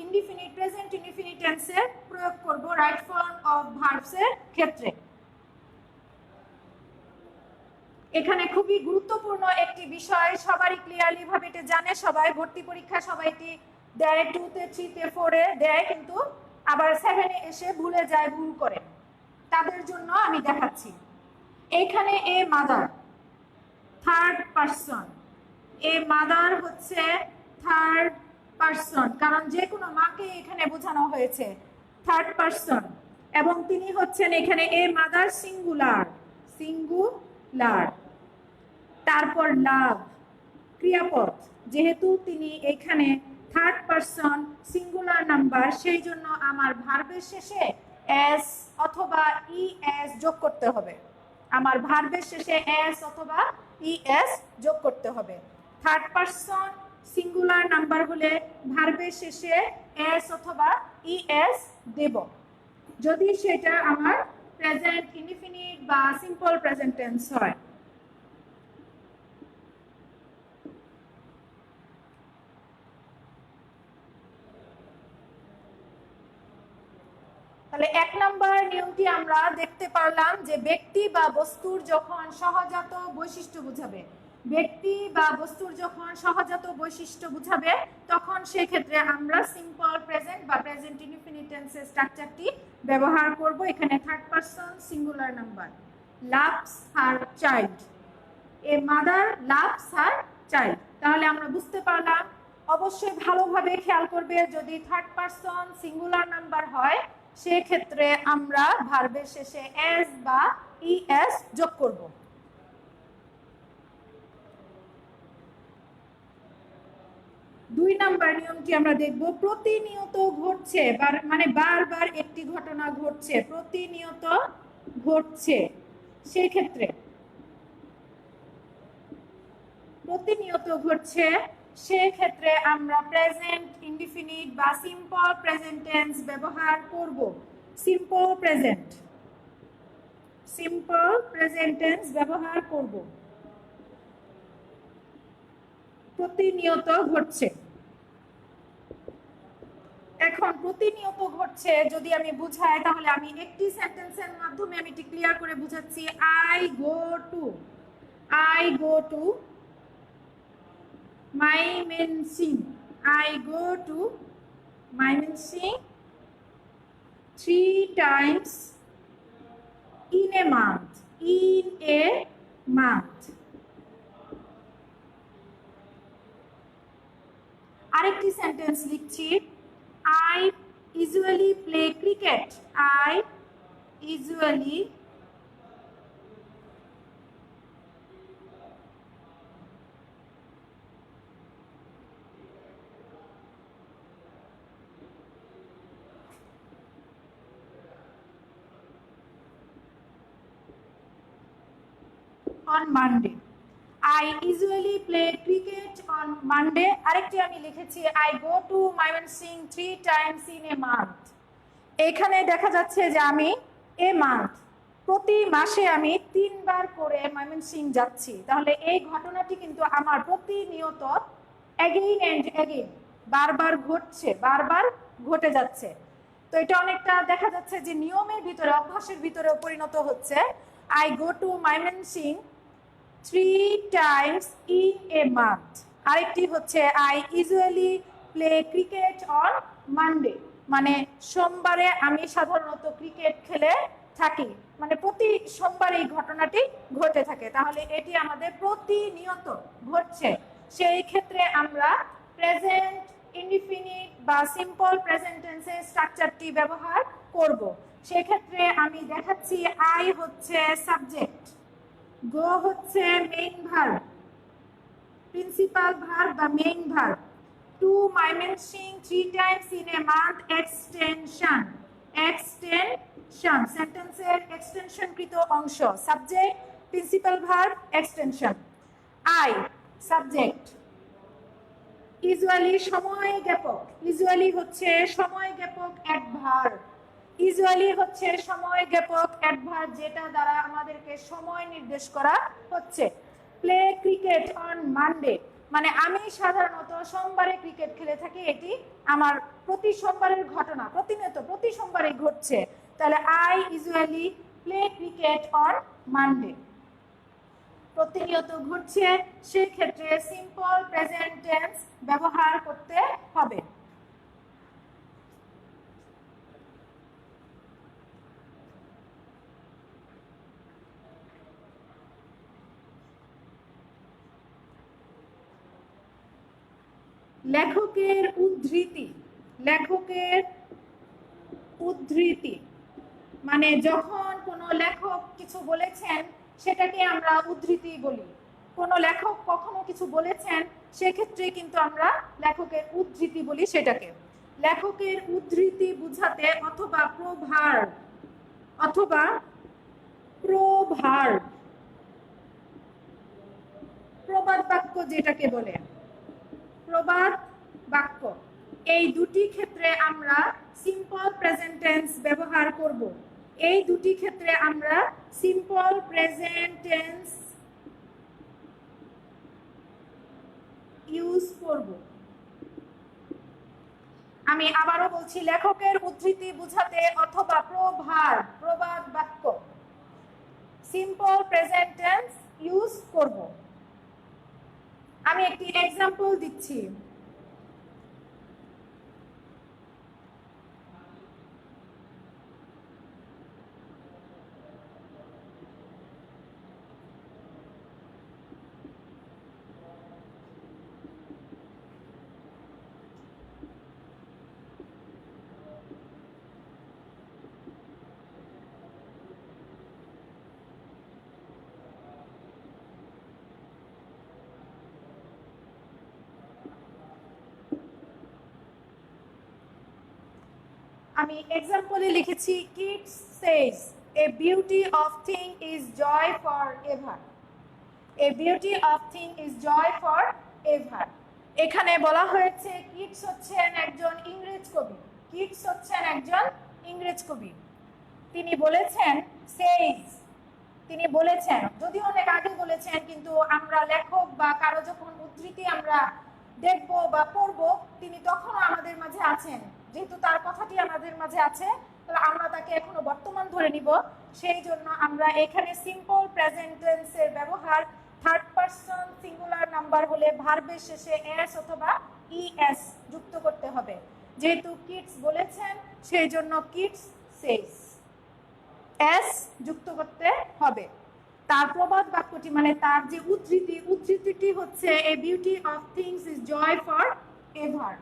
ইনডিফিনিট, প্রেজেন্ট ইনডিফিনিট টেন্সের প্রয়োগ করব রাইট ফর্ম অফ ভার্বসের ক্ষেত্রে। এখানে খুবই গুরুত্বপূর্ণ একটি বিষয়, সবারই ক্লিয়ারলি ভাবে এটা জানে, সবাই ভর্তি পরীক্ষা সবাই এটি দেয়, 2-তে 3-তে 4-এ দেয়, কিন্তু আবার 7-এ এসে ভুলে যায়, ভুল করে। তাদের জন্য আমি দেখাচ্ছি। এখানে a mother third person, a mother হচ্ছে থার্ড পারসন, কারণ যে কোনো মাকে এখানে বোঝানো হয়েছে থার্ড পারসন, এবং তিনি হচ্ছেন এখানে এ মাদার সিঙ্গুলার, তারপর লাভ ক্রিয়াপদ, যেহেতু তিনি এখানে থার্ড পারসন সিঙ্গুলার নাম্বার, সেই জন্য আমার ভার্বের শেষে এস অথবা ইএস যোগ করতে হবে। আমার ভার্বের শেষে এস অথবা ইএস যোগ করতে হবে। থার্ড পারসন সিঙ্গুলার নাম্বার হলে ভার্বের শেষে এস অথবা ইএস দেব, যদি সেটা আমার প্রেজেন্ট ইনডিফিনিট বা সিম্পল প্রেজেন্ট টেন্স হয়। তাহলে 1 নম্বর নিয়মটি আমরা দেখতে পারলাম যে ব্যক্তি বা বস্তুর যখন সহজাত বৈশিষ্ট্য বুঝাবে, ব্যক্তি বা বস্তুর যখন সহজাত বৈশিষ্ট্য বুঝাবে, তখন সেই ক্ষেত্রে আমরা সিম্পল প্রেজেন্ট বা প্রেজেন্ট ইনডিফিনিট টেন্সের স্ট্রাকচারটি ব্যবহার করব। এখানে third person singular number, loves her child, a mother loves her child. তাহলে আমরা বুঝতে পারলাম। অবশ্যই ভালোভাবে খেয়াল করবে, যদি থার্ড পারসন সিঙ্গুলার নাম্বার হয়, সেক্ষেত্রে আমরা ভার্বের শেষে এস বা ইএস যোগ করব। দুই নাম্বার নিয়মটি আমরা দেখব, প্রতিনিয়ত ঘটছে, মানে বারবার একটি ঘটনা ঘটছে, প্রতিনিয়ত ঘটছে, সেক্ষেত্রে প্রতিনিয়ত ঘটছে, সেক্ষেত্রে আমরা প্রেজেন্ট ইনডিফিনিট বা সিম্পল প্রেজেন্ট টেন্স ব্যবহার করব। সিম্পল প্রেজেন্ট টেন্স ব্যবহার করব। প্রতিনিয়ত ঘটছে। এখন প্রতিনিয়ত ঘটছে যদি আমি বুঝাই, তাহলে আমি একটি সেন্টেন্সের মাধ্যমে আমি এটি ক্লিয়ার করে বুঝাচ্ছি। I go to Mymensingh, I go to Mymensingh 3 times in a month, আরেকটি সেন্টেন্স লিখছি, I usually play cricket. I usually on Monday. I usually play cricket on Monday. আরেকটি আমি লিখেছি, I go to Mymensingh 3 times in a month. এখানে দেখা যাচ্ছে যে আমি মান্থ, প্রতি মাসে আমি 3 বার করে ময়মনসিংহ যাচ্ছি। তাহলে এই ঘটনাটি কিন্তু আমার প্রতিনিয়ত এগেইন এন্ড এগেইন বারবার ঘটছে, বারবার ঘটে যাচ্ছে। তো এটা অনেকটা দেখা যাচ্ছে যে নিয়মের ভিতরে, অভ্যাসের ভিতরে পরিণত হচ্ছে। I go two Mymensingh 3 times in a month. আরেকটি হচ্ছে I usually play cricket on Monday, মানে সোমবারে আমি সাধারণত ক্রিকেট খেলে থাকি, মানে প্রতি সোমবার এই ঘটনাটি ঘটে থাকে। তাহলে এটি আমাদের প্রতিনিয়ত ঘটছে। সেই ক্ষেত্রে আমরা প্রেজেন্ট ইনডিফিনিট বা সিম্পল প্রেজেন্ট টেন্সের স্ট্রাকচারটি ব্যবহার করব। সেই ক্ষেত্রে আমি দেখাচ্ছি, আই হচ্ছে সাবজেক্ট, গো হচ্ছে মেইন ভার্ব, প্রিন্সিপাল ভার্ব বা main verb, to Mymensingh 3 times in a month extension. Extension সেন্টেন্সের এক্সটেনশনকৃত অংশ, subject, principal verb, extension. I subject, usually সময় জ্ঞাপক, ইউজুয়ালি হচ্ছে সময় জ্ঞাপক অ্যাডভার্ব, ইউজুয়ালি হচ্ছে সময় জ্ঞাপক অ্যাডভার্ব যেটা দ্বারা আমাদেরকে সময় নির্দেশ করা হচ্ছে। প্লে ক্রিকেট অন মানডে, মানে আমি সাধারণত সোমবারে ক্রিকেট খেলে থাকি, এটি আমার প্রতি সোমবারের ঘটনা, প্রতিনিয়ত প্রতি সোমবারে ঘটছে। তাহলে I usually play cricket on Monday, প্রতিনিয়ত ঘটছে, সেক্ষেত্রে সিম্পল প্রেজেন্ট টেন্স ব্যবহার করতে হবে। লেখকের উদ্ধৃতি, লেখকের উদ্ধৃতি মানে যখন কোনো লেখক কিছু বলেছেন সেটাকে আমরা উদ্ধৃতি বলি। কোনো লেখক কখনো কিছু বলেছেন সেক্ষেত্রে কিন্তু আমরা লেখকের উদ্ধৃতি বলি সেটাকে। লেখকের উদ্ধৃতি বুঝাতে অথবা প্রভার্ব, অথবা প্রভার্ব, প্রবাদ বাক্য যেটাকে বলে, প্রবাদ বাক্য, এই দুটি ক্ষেত্রে আমরা সিম্পল প্রেজেন্ট টেন্স ব্যবহার করব। এই দুটি ক্ষেত্রে আমরা সিম্পল প্রেজেন্ট টেন্স ইউজ করব। আমি আবারও বলছি, লেখকের উদ্ধৃতি বুঝাতে অথবা প্রভার্ব, প্রবাদ বাক্য, সিম্পল প্রেজেন্ট টেন্স ইউজ করব। আমি একটি এক্সাম্পল দিচ্ছি। আমি এক্সাম্পলে লিখেছি, Keats says a beauty of thing is joy forever. A beauty of thing is joy forever. এখানে বলা হয়েছে কিডস হচ্ছেন একজন ইংরেজ কবি, কিডস হচ্ছেন একজন ইংরেজ কবি। তিনি বলেছেন, সেজ, তিনি বলেছেন, যদিও অনেক আগে বলেছেন, কিন্তু আমরা লেখক বা কারো যখন উদ্ধৃতি আমরা দেখবো বা পড়বো, তিনি তখনও আমাদের মাঝে আছেন। যেহেতু তার কথাটি আমাদের মাঝে আছে, তাহলে আমরা তাকে এখনো বর্তমান ধরে নিব। সেই জন্য আমরা এখানে সিম্পল প্রেজেন্ট টেন্সের ব্যবহার থার্ড পারসন সিঙ্গুলার নাম্বার হলে ভার্বের শেষে এস অথবা ইএস যুক্ত করতে হবে। যেহেতু কিডস বলেছেন, সেই জন্য কিডস সেজ এস যুক্ত করতে হবে। তার প্রবাদ বাক্যটি মানে তার যে উদ্ধৃতি, উদ্ধৃতিটি হচ্ছে, a beauty of things is joy forever.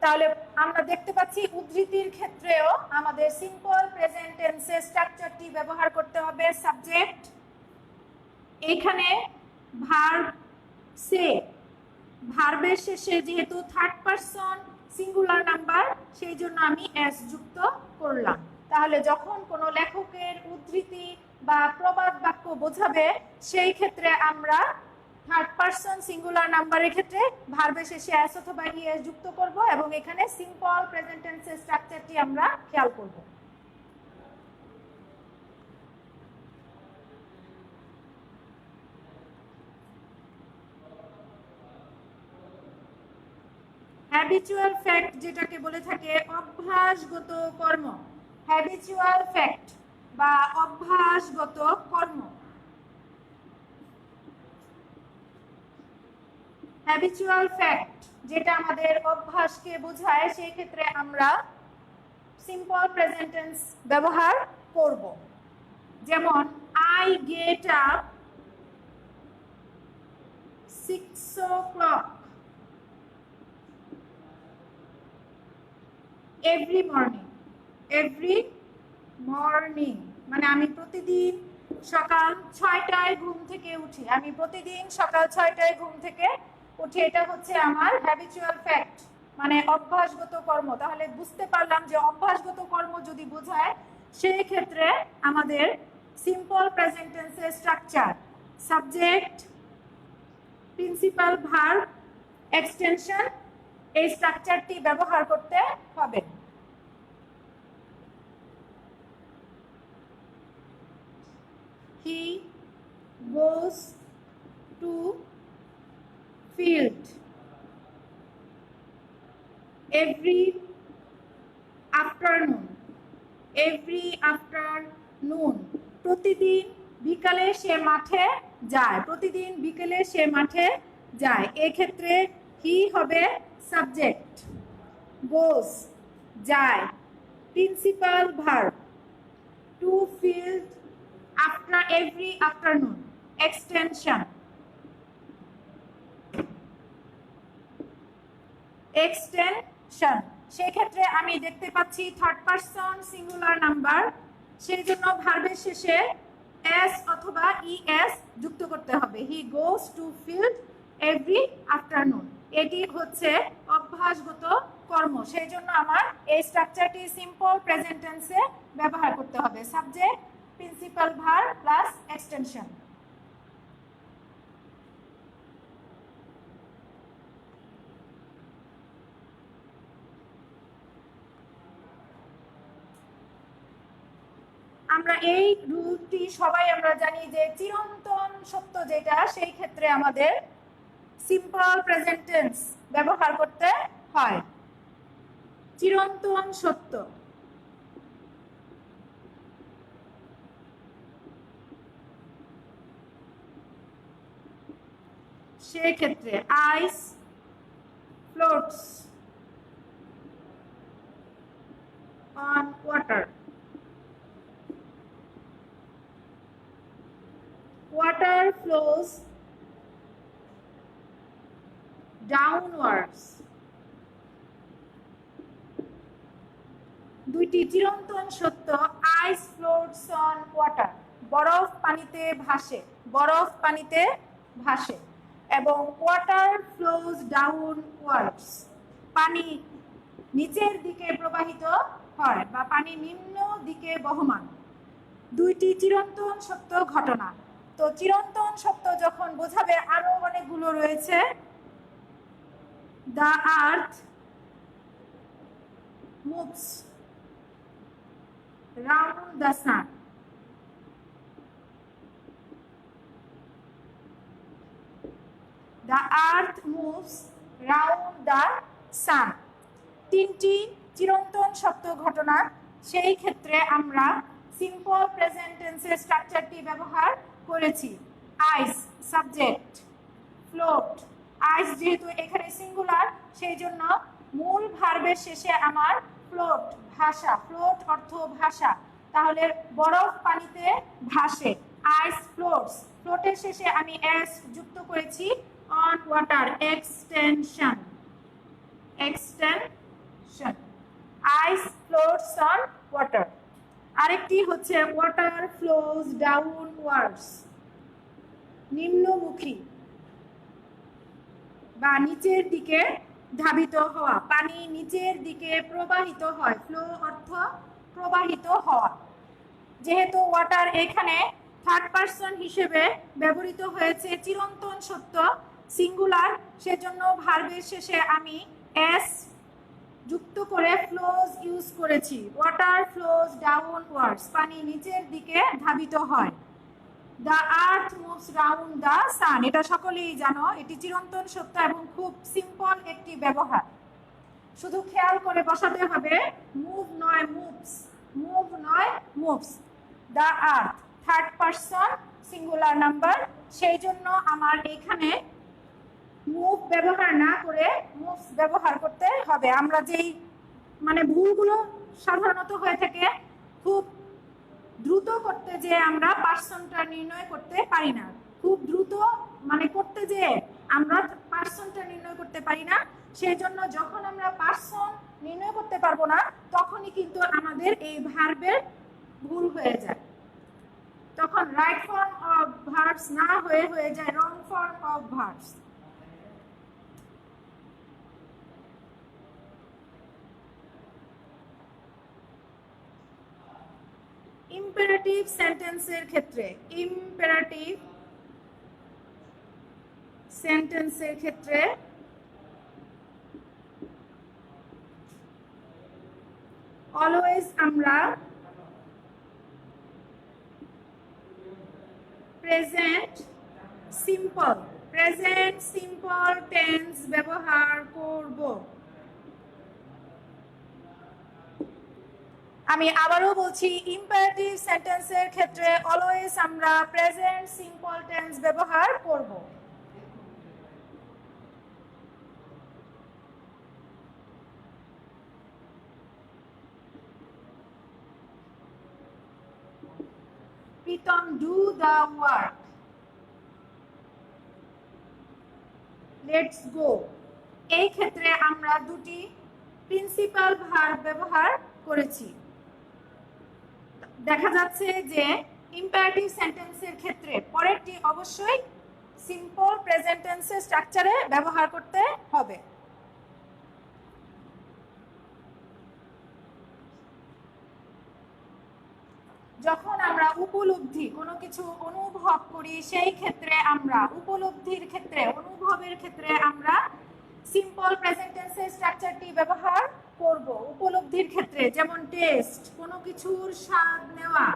তাহলে আমরা দেখতে পাচ্ছি উদ্ধৃতির ক্ষেত্রেও আমাদের সিম্পল প্রেজেন্ট টেন্সের স্ট্রাকচারটি ব্যবহার করতে হবে। সাবজেক্ট, এখানে ভার্ব সে, ভার্বের শেষে যেহেতু থার্ড পারসন সিঙ্গুলার নাম্বার সেই জন্য আমি এস যুক্ত করলাম। তাহলে যখন কোনো লেখকের উদ্ধৃতি বা প্রবাদ বাক্য বোঝাবে সেই ক্ষেত্রে আমরা থার্ড পারসন সিঙ্গুলার নাম্বারের ক্ষেত্রে ভার্বের শেষে এস অথবা ইএস যুক্ত করব এবং এখানে সিম্পল প্রেজেন্ট টেন্সের স্ট্রাকচারটি আমরা খেয়াল করব। হ্যাবিচুয়াল ফ্যাক্ট যেটাকে বলে থাকে অভ্যাসগত কর্ম, হ্যাবিচুয়াল ফ্যাক্ট বা অভ্যাসগত কর্ম। হ্যাবিচুয়াল ফ্যাক্ট যেটা আমাদের অভ্যাসকে বোঝায় সেই ক্ষেত্রে আমরা সিম্পল প্রেজেন্ট টেন্স ব্যবহার করব। যেমন I get up 6 o'clock every morning. Every morning মানে আমি প্রতিদিন সকাল 6টায় ঘুম থেকে উঠি, আমি প্রতিদিন সকাল 6টায় ঘুম থেকে উঠি, এটা হচ্ছে আমার হ্যাবিচুয়াল ফ্যাক্ট মানে অভ্যাসগত কর্ম। তাহলে বুঝতে পারলাম যে অভ্যাসগত কর্ম যদি বোঝায় সেই ক্ষেত্রে আমাদের সিম্পল প্রেজেন্ট টেন্সের structure subject, principal, verb, extension এই স্ট্রাকচারটি ব্যবহার করতে হবে। He goes to field every afternoon. Every afternoon প্রতিদিন বিকালে সে মাঠে যায়, প্রতিদিন বিকেলে সে মাঠে যায়। এই ক্ষেত্রে হি হবে সাবজেক্ট, গোস যায়, principal verb, to field after every afternoon, extension, extension সেই ক্ষেত্রে আমি দেখতে পাচ্ছি থার্ড পারসন সিঙ্গুলার নাম্বার সেই জন্য ভার্বের শেষে এস অথবা ইএস যুক্ত করতে হবে। He goes to field every afternoon, এটি হচ্ছে অভ্যাসগত কর্ম সেই জন্য আমার এই স্ট্রাকচারটি সিম্পল প্রেজেন্ট টেন্সে ব্যবহার করতে হবে। Subject, principal verb plus extension. আমরা এই রুলটি সবাই আমরা জানি যে চিরন্তন সত্য যেটা সেই ক্ষেত্রে আমাদের সিম্পল প্রেজেন্ট টেন্স ব্যবহার করতে হয়। চিরন্তন সত্য সেই ক্ষেত্রে ice floats on water, water flows downwards। দুইটি চিরন্তন সত্য, আইস ফ্লোটস অন ওয়াটার বরফ পানিতে ভাসে, বরফ পানিতে ভাসে, এবং ওয়াটার ফ্লোজ ডাউনওয়ার্ডস পানি নিচের দিকে প্রবাহিত হয় বা পানি নিম্ন দিকে বহমান। দুইটি চিরন্তন সত্য ঘটনা। তো চিরন্তন সত্য যখন বোঝাবে আরো অনেকগুলো রয়েছে। The earth moves round the sun, the earth moves round the sun তিনটি চিরন্তন সত্য ঘটনা। সেই ক্ষেত্রে আমরা সিম্পল প্রেজেন্ট টেন্সের স্ট্রাকচারটি ব্যবহার করেছি। আইস সাবজেক্ট, ফ্লোট আইস যেহেতু এখানে সিঙ্গুলার সেই জন্য মূল ভার্বের শেষে আমার ফ্লোট ভাষা, ফ্লোট অর্থ ভাষা, তাহলে বরফ পানিতে ভাসে, আইস ফ্লোটস, ফ্লোটের শেষে আমি এস যুক্ত করেছি on water, extension, extension, ice floats on water. আরেকটি হচ্ছে water flows downwards, নিম্নমুখী বা নিচের দিকে ধাবিত হওয়া, পানি নিচের দিকে প্রবাহিত হয়, ফ্লো অর্থ প্রবাহিত হওয়া। যেহেতু ওয়াটার এখানে থার্ড পারসন হিসেবে ব্যবহৃত হয়েছে, চিরন্তন সত্য সিঙ্গুলার, সেজন্য ভার্বের শেষে আমি এস যুক্ত করে ফ্লোজ ইউজ করেছি। ওয়াটার ফ্লোজ ডাউনওয়ার্ডস, পানি নিচের দিকে ধাবিত হয়। The earth moves round the sun, এটা সকলেই জানো, এটি চিরন্তন সত্য এবং খুব সিম্পল একটি ব্যবহার। শুধু খেয়াল করে বসাতে হবে, মুভ নয় মুভস, মুভ নয় moves. The earth third person singular number, সেই জন্য আমার এখানে মুভ ব্যবহার না করে মুভস ব্যবহার করতে হবে। আমরা যেই মানে ভুলগুলো সাধারণত হয়ে থাকে, খুব দ্রুত করতে যে আমরা পার্সনটা নির্ণয় করতে পারি না, খুব দ্রুত মানে করতে যে আমরা পার্সনটা নির্ণয় করতে পারি না, সেই জন্য যখন আমরা পার্সন নির্ণয় করতে পারবো না তখনই কিন্তু আমাদের এই ভার্বের ভুল হয়ে যায়, তখন রাইট ফর্ম অফ ভার্বস না হয়ে যায় রং ফর্ম অফ ভার্বস। ইম্পারেটিভ সেন্টেন্সের ক্ষেত্রে, ইম্পারেটিভ সেন্টেন্সের ক্ষেত্রে অলওয়েজ আমরা প্রেজেন্ট সিম্পল টেন্স ব্যবহার করব। আমি আবারও বলছি, ইম্পারেটিভ সেন্টেন্সের ক্ষেত্রে অলওয়েজ আমরা প্রেজেন্ট সিম্পল টেন্স ব্যবহার করব। Pritam do the work, let's go, এই ক্ষেত্রে আমরা দুটি প্রিন্সিপাল ভার্ব ব্যবহার করেছি। দেখা যাচ্ছে যে ইম্পারেটিভ সেন্টেন্সের ক্ষেত্রে পরেরটি অবশ্যই সিম্পল প্রেজেন্ট টেন্সের স্ট্রাকচারে ব্যবহার করতে হবে। যখন আমরা উপলব্ধি কোনো কিছু অনুভব করি, সেই ক্ষেত্রে আমরা উপলব্ধির ক্ষেত্রে, অনুভবের ক্ষেত্রে আমরা সিম্পল প্রেজেন্ট টেন্সের স্ট্রাকচারটি ব্যবহার করব। উপলব্ধির ক্ষেত্রে যেমন টেস্ট, কোনো কিছুর স্বাদ নেওয়া,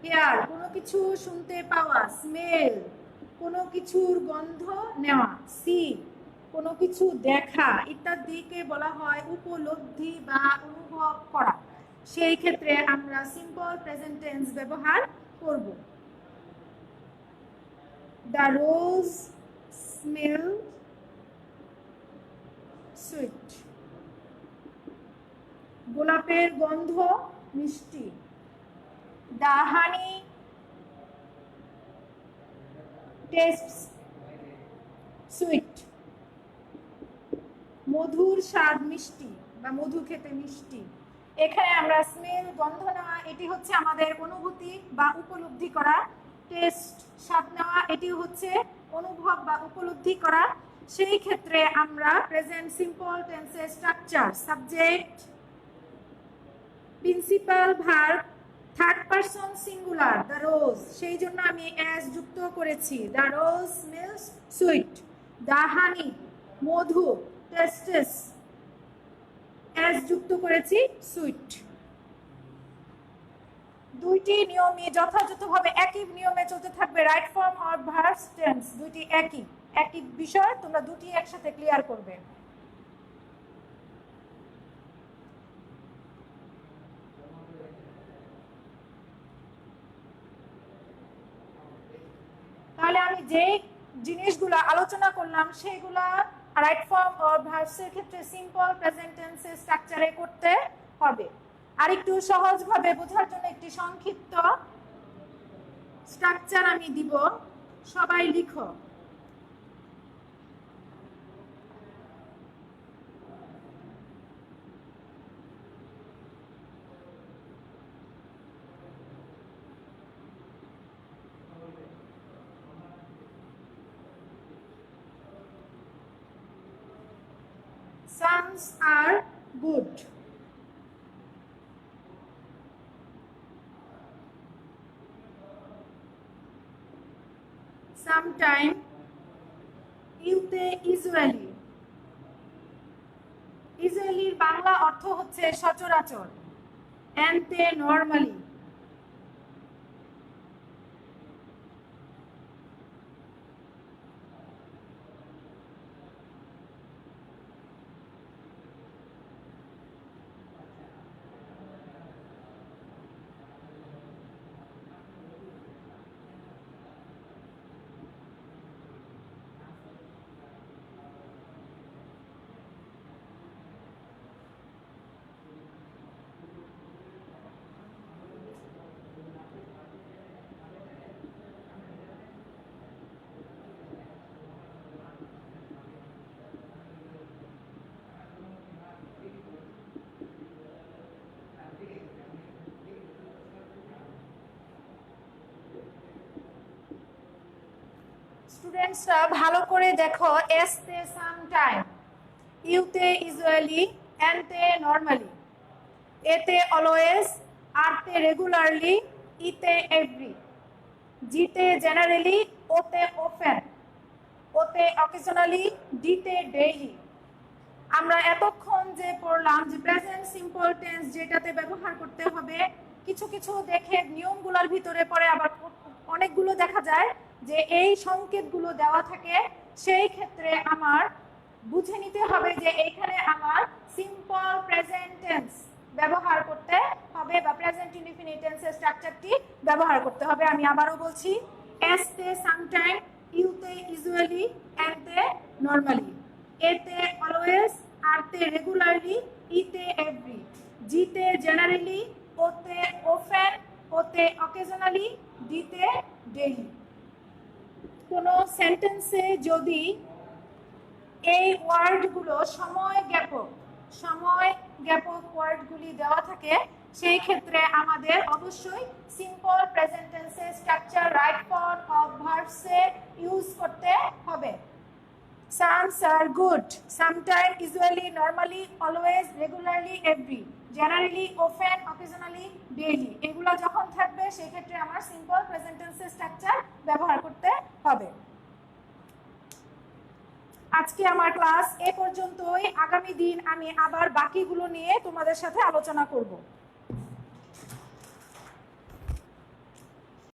হেয়ার, কোনো কিছু শুনতে পাওয়া, স্মেল, কোনো কিছুর গন্ধ নেওয়া, সি, কোনো কিছু দেখা ইত্যাদিকে বলা হয় উপলব্ধি বা অনুভব করা। সেই ক্ষেত্রে আমরা সিম্পল প্রেজেন্ট টেন্স ব্যবহার করব। দ্য রোজ স্মেল সুইট, গোলাপের গন্ধ মিষ্টি। দ্য হানি টেস্টস সুইট, মধুর স্বাদ মিষ্টি বা মধু খেতে মিষ্টি। এখানে আমরা স্মেল, গন্ধ নেওয়া, এটি হচ্ছে আমাদের অনুভূতি বা উপলব্ধি করা। টেস্ট, স্বাদ নেওয়া, এটি হচ্ছে অনুভব বা উপলব্ধি করা। সেই ক্ষেত্রে আমরা প্রেজেন্ট সিম্পল টেন্সের structure, subject, principal verb, third person singular, the rose, সেই জন্য আমি অ্যাজ যুক্ত করেছি। The rose smells sweet, the honey Madhu, টেস্টেস as যুক্ত করেছি সুইট। দুইটি নিয়মই যথাযথভাবে একই নিয়মে চলতে থাকবে। Right form or verbs tense দুইটি একই বিষয়, তোমরা দুটি একসাথে ক্লিয়ার করবে। তাহলে আমি যে জিনিসগুলো আলোচনা করলাম সেগুলা রাইট ফর্ম অর ভার্বসের ক্ষেত্রে সিম্পল প্রেজেন্ট টেন্সের স্ট্রাকচারে করতে হবে। আর একটু সহজভাবে বোঝার জন্য একটি সংক্ষিপ্ত স্ট্রাকচার আমি দিব, সবাই লিখো। sons are good. Sometime, ইউতে usually. usually এর বাংলা অর্থ হচ্ছে সচরাচর, এনতে নরমালি। স্টুডেন্টসরা ভালো করে দেখো, এস তে সামটাইম, ইউতে ইউজুয়ালি, এনতে নরমালি, এতে অলওয়েজ, আরতে রেগুলারলি, ইতে এভরি, জিতে জেনারেলি, ওতে অফেন, ওতে অকেশনালি, ডিতে ডেইলি। আমরা এতক্ষণ যে পড়লাম যে প্রেজেন্ট সিম্পল টেন্স যেটাতে ব্যবহার করতে হবে, কিছু কিছু দেখে নিয়মগুলোর ভিতরে পড়ে, আবার অনেকগুলো দেখা যায় যে এই সংকেতগুলো দেওয়া থাকে। সেই ক্ষেত্রে আমার বুঝে নিতে হবে যে এইখানে আমার সিম্পল প্রেজেন্ট টেন্স ব্যবহার করতে হবে বা প্রেজেন্ট ইনডিফিনিট টেন্সের স্ট্রাকচারটি ব্যবহার করতে হবে। আমি আবারও বলছি, এস তে সামটাইম, ইউতে ইউজুয়ালি, এনতে নরমালি, এতে অলওয়েজ, আরতে রেগুলারলি, ইতে এভরি, জিতে জেনারেলি, ওতে অফেন, ওতে অকেশনালি, ডিতে ডেইলি। কোনো সেন্টেন্সে যদি এই ওয়ার্ডগুলো সময় জ্ঞাপক ওয়ার্ডগুলি দেওয়া থাকে, সেই ক্ষেত্রে আমাদের অবশ্যই সিম্পল প্রেজেন্ট টেন্সের স্ট্রাকচার রাইট ফর্ম অফ ভার্বসে ইউজ করতে হবে। Sons are good. Sometimes, usually, normally, always, regularly, every. Generally, often, occasionally, daily. এগুলো যখন থাকবে সেই ক্ষেত্রে আমার সিম্পল প্রেজেন্ট টেন্সের স্ট্রাকচার ব্যবহার করতে হবে। আজকে আমার ক্লাস এ পর্যন্তই। আগামী দিন আমি আবার বাকিগুলো নিয়ে তোমাদের সাথে আলোচনা করব।